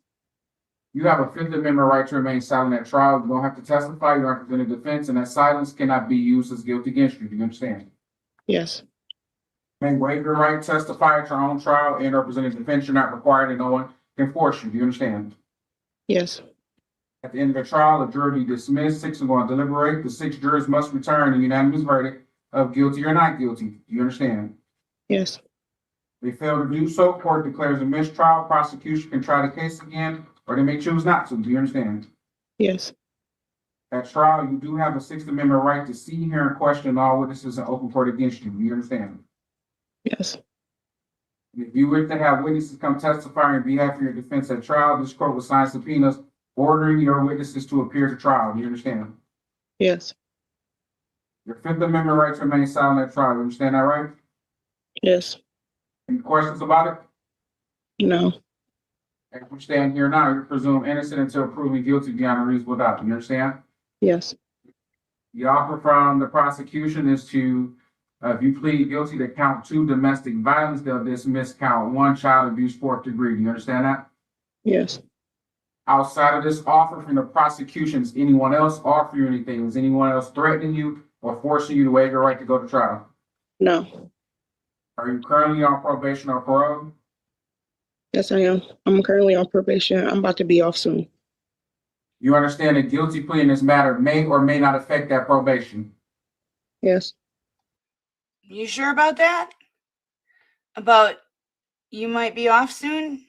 You have a 5th Amendment right to remain silent at trial. You don't have to testify. You aren't presenting defense, and that silence cannot be used as guilt against you. Do you understand? Yes. You may waive your right to testify at your own trial and or present a defense. You're not required, and no one can force you. Do you understand? Yes. At the end of the trial, the jury be dismissed. 6 are going to deliberate. The 6 jurors must return a unanimous verdict of guilty or not guilty. Do you understand? Yes. They fail to do so, court declares a mistrial. Prosecution can try the case again, or they may choose not to. Do you understand? Yes. At trial, you do have a 6th Amendment right to see, hear, and question all witnesses in open court against you. Do you understand? Yes. If you wish to have witnesses come testify on behalf of your defense at trial, this court will sign subpoenas ordering your witnesses to appear to trial. Do you understand? Yes. Your 5th Amendment right to remain silent at trial. You understand that, right? Yes. Any questions about it? No. As we stand here now, you're presumed innocent until proven guilty beyond a reasonable doubt. Do you understand? Yes. The offer from the prosecution is to, if you plead guilty to count 2 domestic violence, they'll dismiss count 1 child abuse, 4th degree. Do you understand that? Yes. Outside of this offer from the prosecution, is anyone else offering you anything? Is anyone else threatening you or forcing you to waive your right to go to trial? No. Are you currently on probation or parole? Yes, I am. I'm currently on probation. I'm about to be off soon. You understand a guilty plea in this matter may or may not affect that probation. Yes, You sure about that? About you might be off soon?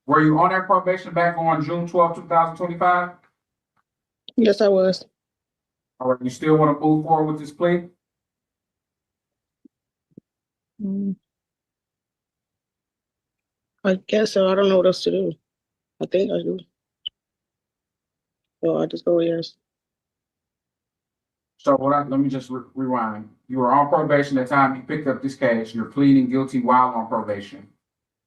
Were you on that probation back on June 12, 2025? yes, I was. Or you still want to move forward with this plea? Mm, I guess so. I don't know what else to do. I think I do. So I just go yes. So let me just rewind. You were on probation at the time you picked up this case. You're pleading guilty while on probation.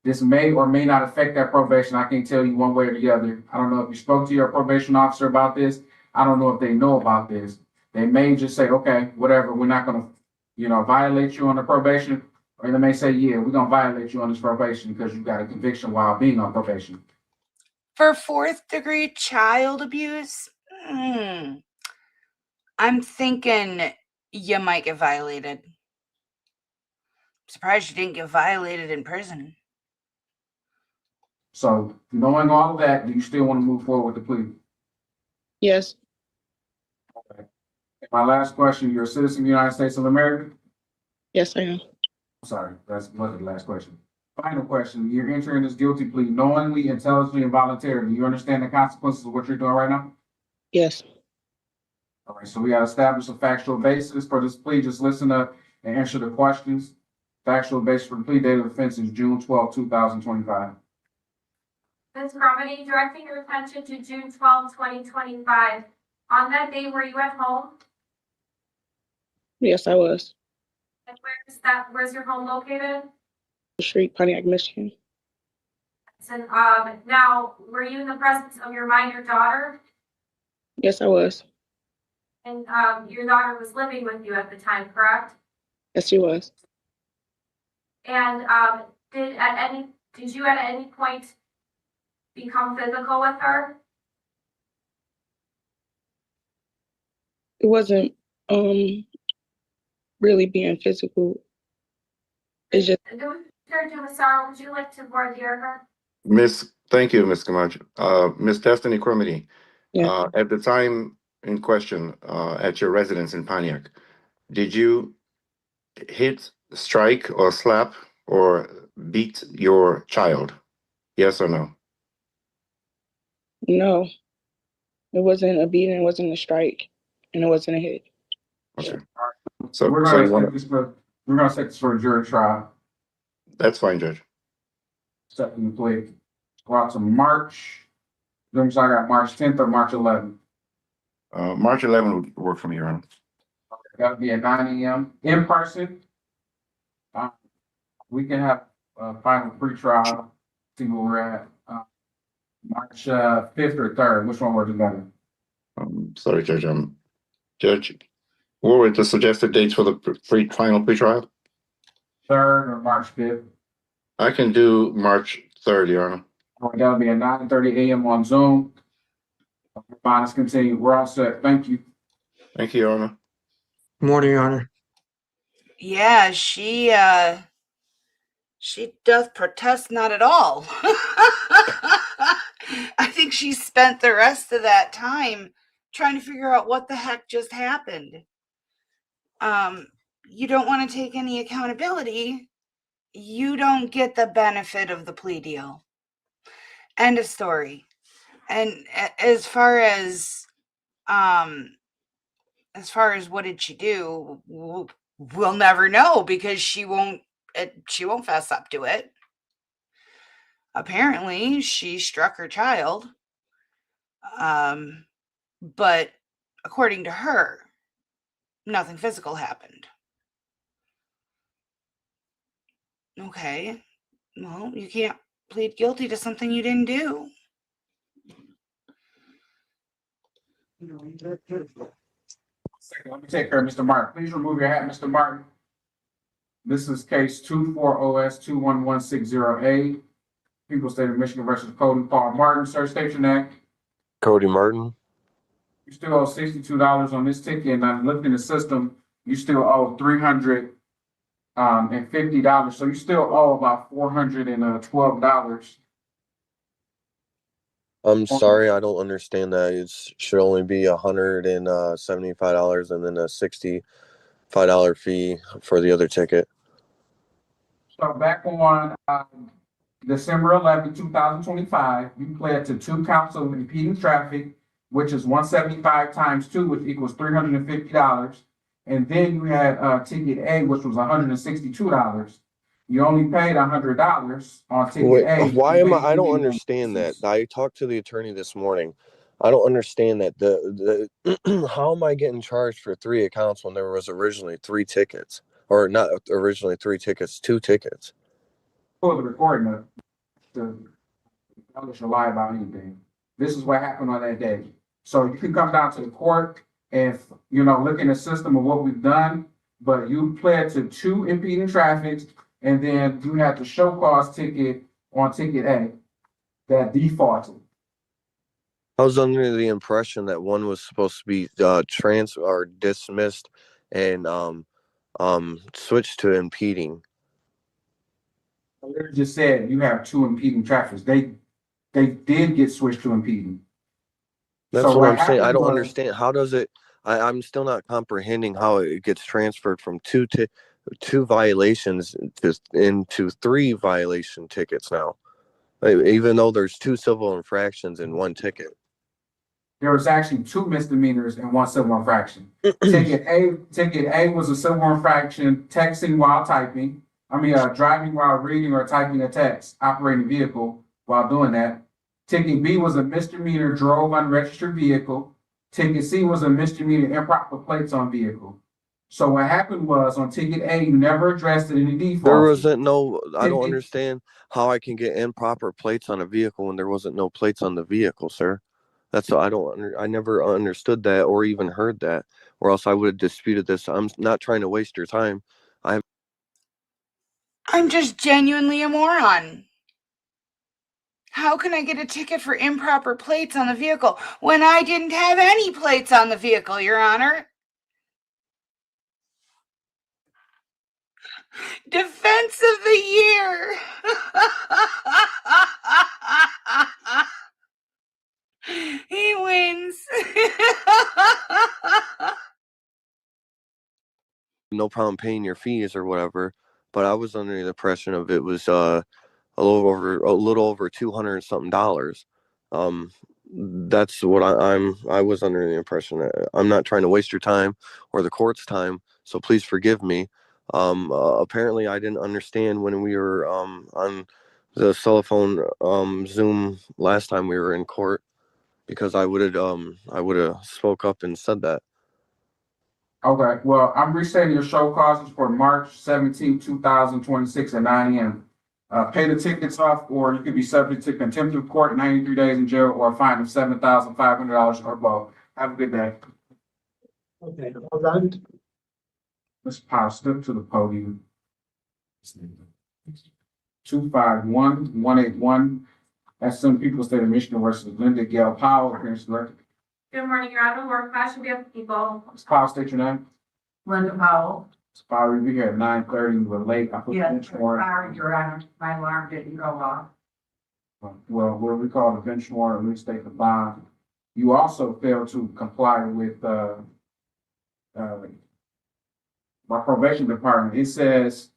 This may or may not affect that probation. I can't tell you one way or the other. I don't know if you spoke to your probation officer about this. I don't know if they know about this. They may just say, okay, whatever, we're not gonna, violate you on the probation. Or they may say, yeah, we're gonna violate you on this probation because you got a conviction while being on probation. For 4th-degree child abuse? I'm thinking you might get violated. Surprised you didn't get violated in prison. So knowing all of that, do you still want to move forward with the plea? Yes, My last question, you're a citizen of the United States of America? yes, I am. Sorry, that wasn't the last question. Final question, you're entering this guilty plea knowingly, intelligently, and voluntarily. You understand the consequences of what you're doing right now? Yes, All right, so we gotta establish a factual basis for this plea. Just listen up and answer the questions. Factual basis for the plea date of offense is June 12, 2025. Ms. Cromedy, directing your attention to June 12, 2025. On that day, were you at home? yes, I was. And where's your home located? Street, Pontiac, Michigan. And now, were you in the presence of your minor daughter? Yes, I was. And your daughter was living with you at the time, correct? Yes, she was. And did you at any point become physical with her? It wasn't really being physical. It's just Sarah, would you like to voir dire her? Thank you, Ms. Camacho. Ms. Destiny Cromedy, Yeah. at the time in question, at your residence in Pontiac, did you hit, strike, or slap or beat your child? Yes or no? no. It wasn't a beating, it wasn't a strike, and it wasn't a hit. Okay. So, We're so gonna you want set this for a jury trial. that's fine, Judge. Setting the plea. Go out to March. I got March 10th or March 11th. March 11 would work for me, Your Honor. That'll be at 9 a.m. in person. We can have a final pretrial, see where we're at. March 5th or 3rd. Which one works better? Sorry, Judge. Judge, what were the suggested dates for the final pretrial? 3rd or March 5th? I can do March 3rd, Your Honor. That'll be at 9:30 a.m. on Zoom. Fine, let's continue. We're all set. Thank you. Thank you, Your Honor. Good morning, Your Honor. Yeah, she doth protest not at all. I think she spent the rest of that time trying to figure out what the heck just happened. You don't want to take any accountability. You don't get the benefit of the plea deal. End of story. And as far as what did she do, we'll never know because she won't fess up to it. Apparently, she struck her child. But according to her, nothing physical happened. Okay. Well, you can't plead guilty to something you didn't do. Let me take care of Mr. Martin. Please remove your hat, Mr. Martin. This is case 24OS21160A. People State of Michigan versus Cody Paul Martin. Sir, state your name. Cody Martin. You still owe $62 on this ticket, and I'm looking in the system. You still owe $300 and $50. So you still owe about $412. I'm sorry, I don't understand that. It should only be $175 and then a $65 fee for the other ticket. So back on December 11, 2025, you pled to 2 counts of impeding traffic, which is 175 times 2, which equals $350. And then you had ticket A, which was $162. You only paid $100 on ticket Wait, A. why You am I? paid I don't $80 understand that. I talked to the attorney this morning. I don't understand that. The how am I getting charged for 3 accounts when there was originally 3 tickets, or not originally 3 tickets, 2 tickets? For the recording of the I should lie about anything. This is what happened on that day. So you can come down to the court and, look in the system of what we've done, but you pled to 2 impeding traffics, and then you had the show cause ticket on ticket A that defaulted. I was under the impression that one was supposed to be or dismissed and switched to impeding. I literally just said you have 2 impeding traffics. They did get switched to impeding. That's So what I'm saying. I happened don't was- understand. How does it? I'm still not comprehending how it gets transferred from 2 violations into 3 violation tickets now, even though there's 2 civil infractions in 1 ticket. There was actually 2 misdemeanors and 1 civil infraction. Ticket A was a civil infraction, texting while typing. Driving while reading or typing a text, operating a vehicle while doing that. Ticket B was a misdemeanor, drove unregistered vehicle. Ticket C was a misdemeanor, improper plates on vehicle. So what happened was on ticket A, you never addressed it in the default. There wasn't no. I don't Ticket- understand how I can get improper plates on a vehicle when there wasn't no plates on the vehicle, sir. That's I don't. I never understood that or even heard that, or else I would have disputed this. I'm not trying to waste your time. I'm just genuinely a moron. How can I get a ticket for improper plates on the vehicle when I didn't have any plates on the vehicle, Your Honor? Defense of the year. He wins. No problem paying your fees or whatever, but I was under the impression of it was a little over $200 something. That's what I was under the impression. I'm not trying to waste your time or the court's time, so please forgive me. Apparently I didn't understand when we were on the cell phone Zoom last time we were in court, because I would have spoke up and said that. Okay, well, I'm restating your show causes for March 17, 2026 at 9 a.m. Pay the tickets off, or you could be subject to contempt of court, 93 days in jail, or a fine of $7,500 or both. Have a good day. Okay, hold on. Mr. Powell, step to the podium. 251181. That's some people state of Michigan versus Linda Gale Powell, appearance director. Good morning, Your Honor. Laura Clash, we have people. Ms. Powell, state your name. Linda Powell. Ms. Powell, we'll be here at 9:30. We were late. I put the Yes, bench warrant. sorry, Your Honor, my alarm didn't go off. Well, what we call the bench warrant, reinstate the bond. You also failed to comply with my probation department. It says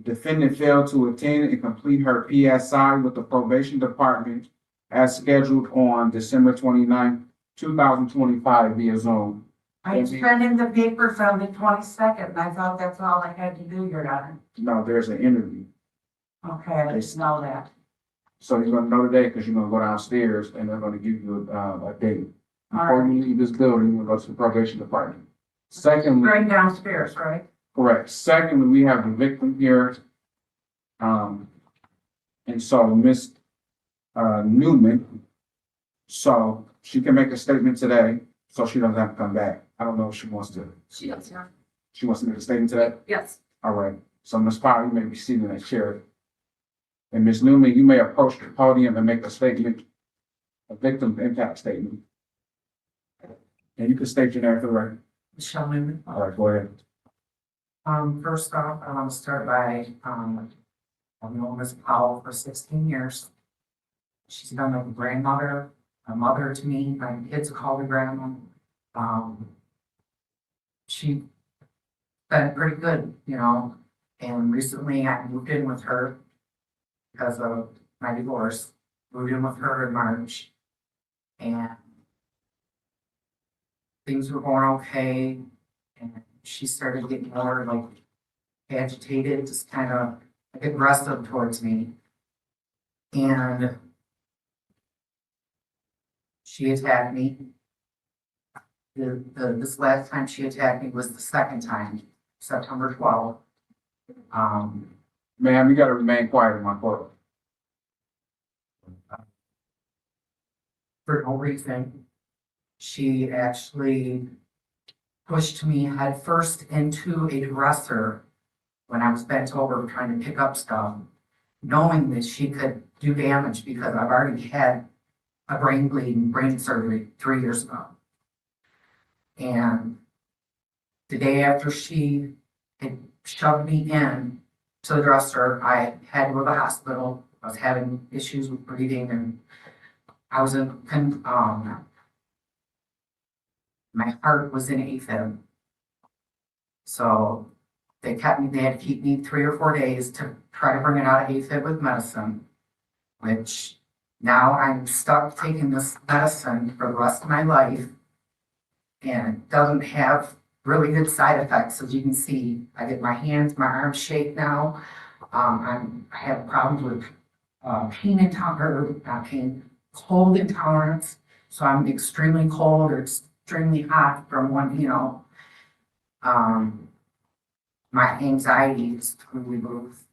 defendant failed to attend and complete her PSI with the probation department as scheduled on December 29th, 2025 via Zoom. I sent in the papers on the 22nd, and I thought that's all I had to do, Your Honor. No, there's an interview. Okay, I didn't know that. So you're gonna know today because you're gonna go downstairs and they're gonna give you a date. All Before right. you leave this building, you're gonna go to the probation department. Secondly, Right downstairs, right? correct. Secondly, we have the victim here. And so Ms. Newman, so she can make a statement today, so she doesn't have to come back. I don't know if she wants to. She does, Your Honor. She wants to make a statement today? Yes. All right. So Ms. Powell, you may be seated in that chair. And Ms. Newman, you may approach the podium and make a statement, a victim impact statement. And you can state your name for the record. Michelle Newman. All right, go ahead. First off, I want to start by, I've known Ms. Powell for 16 years. She's been like a grandmother, a mother to me. My kids call her grandma. She's been pretty good, you know, and recently I moved in with her because of my divorce. Moved in with her in March, and things were going okay, and she started getting more like agitated, just kind of aggressive towards me. And she attacked me. This last time she attacked me was the second time, September 12th. Ma'am, you gotta remain quiet in my court. For no reason. She actually pushed me head first into a dresser when I was bent over trying to pick up stuff, knowing that she could do damage because I've already had a brain bleed and brain surgery 3 years ago. And the day after she had shoved me in to the dresser, I had to go to the hospital. I was having issues with breathing, and I was my heart was in AFib. So they had to keep me 3 or 4 days to try to bring it out of AFib with medicine, which now I'm stuck taking this medicine for the rest of my life. And it doesn't have really good side effects. As you can see, I get my hands, my arms shake now. I have problems with cold intolerance. So I'm extremely cold or extremely hot from one, you know. My anxiety is through the roof.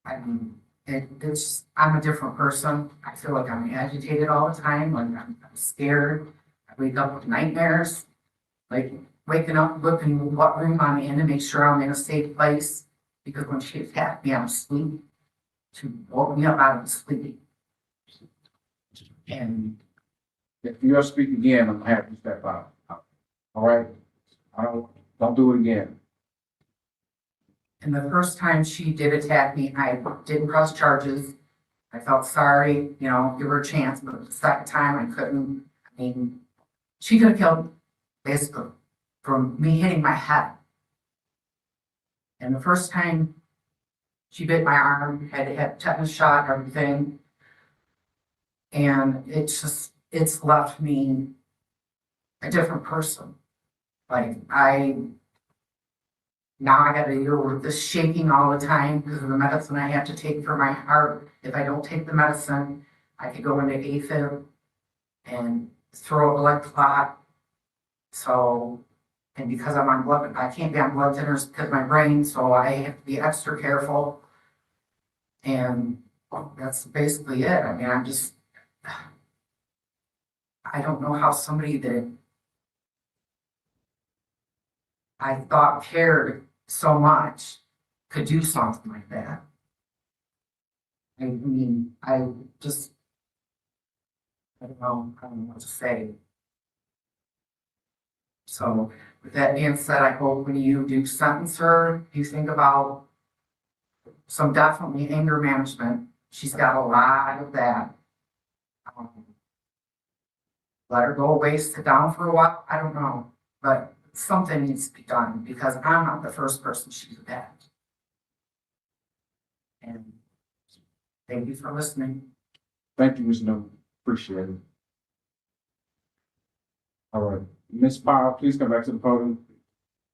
I mean, I'm a different person. I feel like I'm agitated all the time, like I'm scared. I wake up with nightmares, like waking up, looking what room I'm in to make sure I'm in a safe place. Because when she attacked me, I'm asleep. She woke me up out of sleep. And If you ever speak again, I'm gonna have you step out. All right? Don't do it again. And the first time she did attack me, I didn't press charges. I felt sorry, you know, give her a chance, but the second time I couldn't. I mean, she could have killed basically from me hitting my head. And the first time she bit my arm, had to have tetanus shot, everything. And it's left me a different person. Like now I gotta deal with this shaking all the time because of the medicine I have to take for my heart. If I don't take the medicine, I could go into AFib and throw a blood clot. So, and because I'm on blood, I can't be on blood thinners because of my brain, so I have to be extra careful. And that's basically it. I mean, I don't know how somebody that I thought cared so much could do something like that. I mean, I don't know what to say. So with that being said, I hope when you do sentence her, you think about some definitely anger management. She's got a lot of that. Let her go away, sit down for a while. I don't know, but something needs to be done because I'm not the first person she's attacked. And thank you for listening. Thank you, Ms. Newman. Appreciate it. All right. Ms. Powell, please come back to the podium.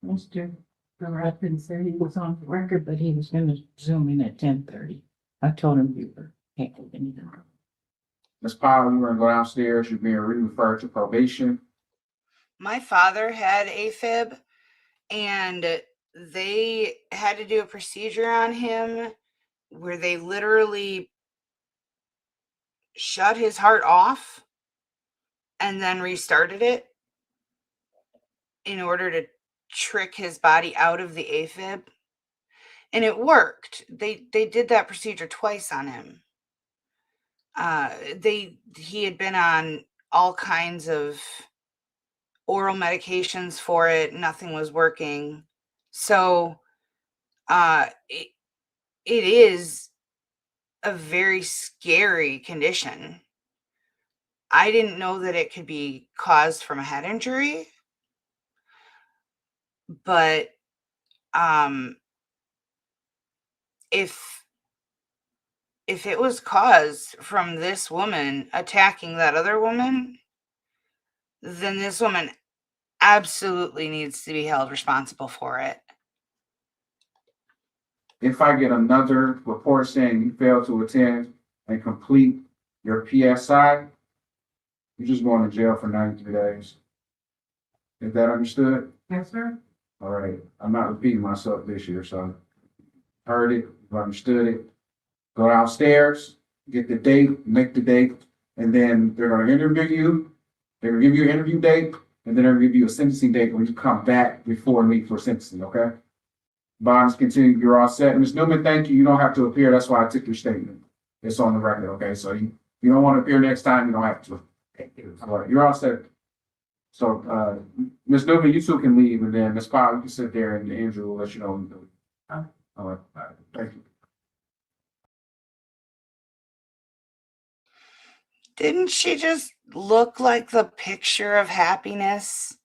Mr. Bryant said he was on the record, but he was gonna zoom in at 10:30. I told him you were handling anything. Ms. Powell, you were gonna go downstairs. You're being re-referred to probation. My father had AFib, and they had to do a procedure on him where they literally shut his heart off and then restarted it in order to trick his body out of the AFib. And it worked. They did that procedure twice on him. He had been on all kinds of oral medications for it. Nothing was working. So it is a very scary condition. I didn't know that it could be caused from a head injury, but if it was caused from this woman attacking that other woman, then this woman absolutely needs to be held responsible for it. If I get another report saying you failed to attend and complete your PSI, you're just going to jail for 93 days. Is that understood? Yes, sir. All right. I'm not repeating myself this year, so heard it, you understood it. Go downstairs, get the date, make the date, and then they're going to interview you. They're going to give you an interview date, and then they're going to give you a sentencing date when you come back before me for sentencing, okay? Bonds continue, you're all set. Ms. Newman, thank you. You don't have to appear. That's why I took your statement. It's on the record, okay? So you don't want to appear next time, you don't have to. All right, you're all set. So, Ms. Newman, you two can leave, and then Ms. Powell, you can sit there, and Andrew will let you know what to do. All right, thank you. Didn't she just look like the picture of happiness?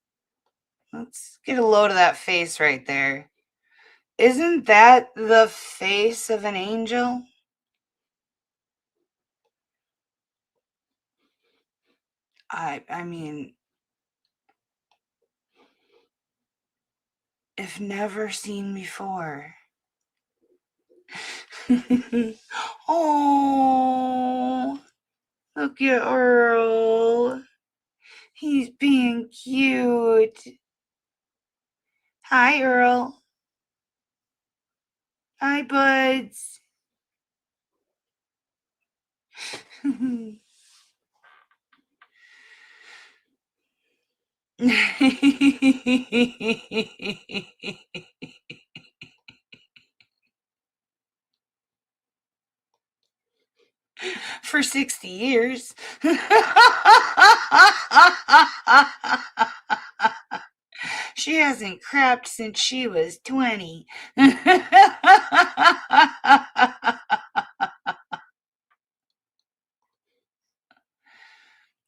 Let's get a load of that face right there. Isn't that the face of an angel? I mean, if never seen before. Oh, look at Earl. He's being cute. Hi, Earl. Hi, buds. For 60 years. She hasn't crapped since she was 20.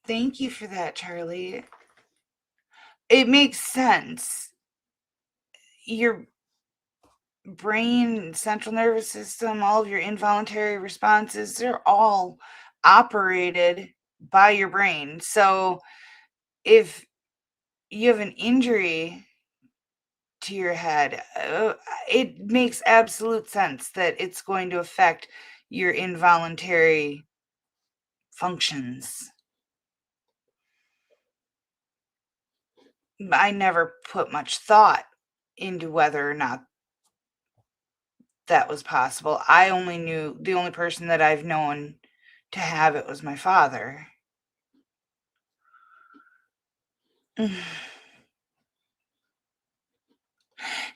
Thank you for that, Charlie. It makes sense. Your brain, central nervous system, all of your involuntary responses, they're all operated by your brain. So if you have an injury to your head, it makes absolute sense that it's going to affect your involuntary functions. I never put much thought into whether or not that was possible. I only knew, the only person that I've known to have it was my father.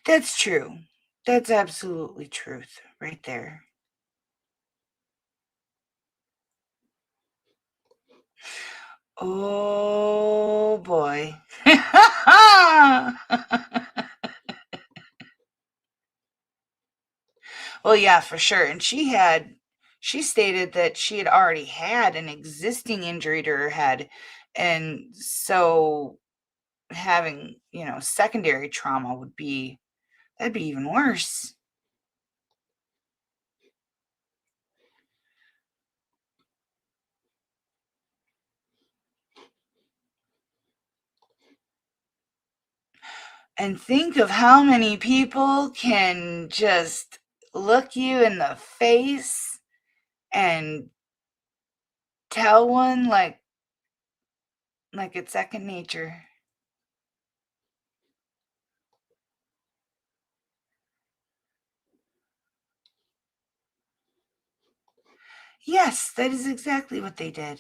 That's true. That's absolutely truth right there. Oh boy. Well, yeah, for sure. And she stated that she had already had an existing injury to her head. And so having, secondary trauma that'd be even worse. And think of how many people can just look you in the face and tell one like it's second nature. Yes, that is exactly what they did.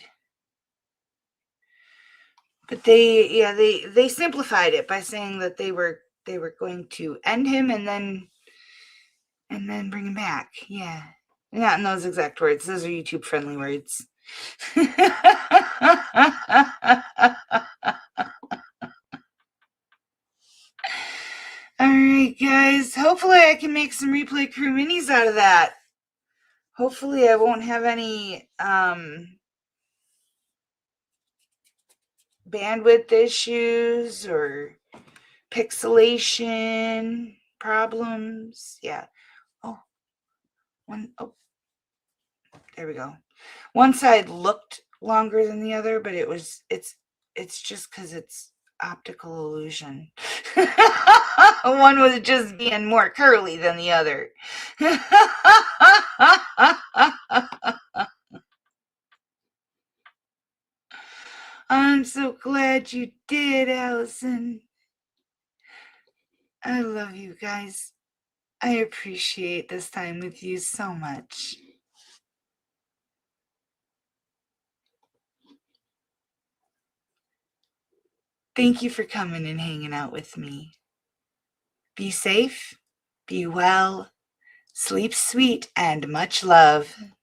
But they simplified it by saying that they were going to end him and then bring him back. Yeah. Not in those exact words. Those are YouTube friendly words. All right, guys. Hopefully I can make some replay crew minis out of that. Hopefully I won't have any bandwidth issues or pixelation problems. Yeah. Oh, there we go. One side looked longer than the other, but it's just because it's optical illusion. One was just being more curly than the other. I'm so glad you did, Allison. I love you guys. I appreciate this time with you so much. Thank you for coming and hanging out with me. Be safe, be well, sleep sweet, and much love.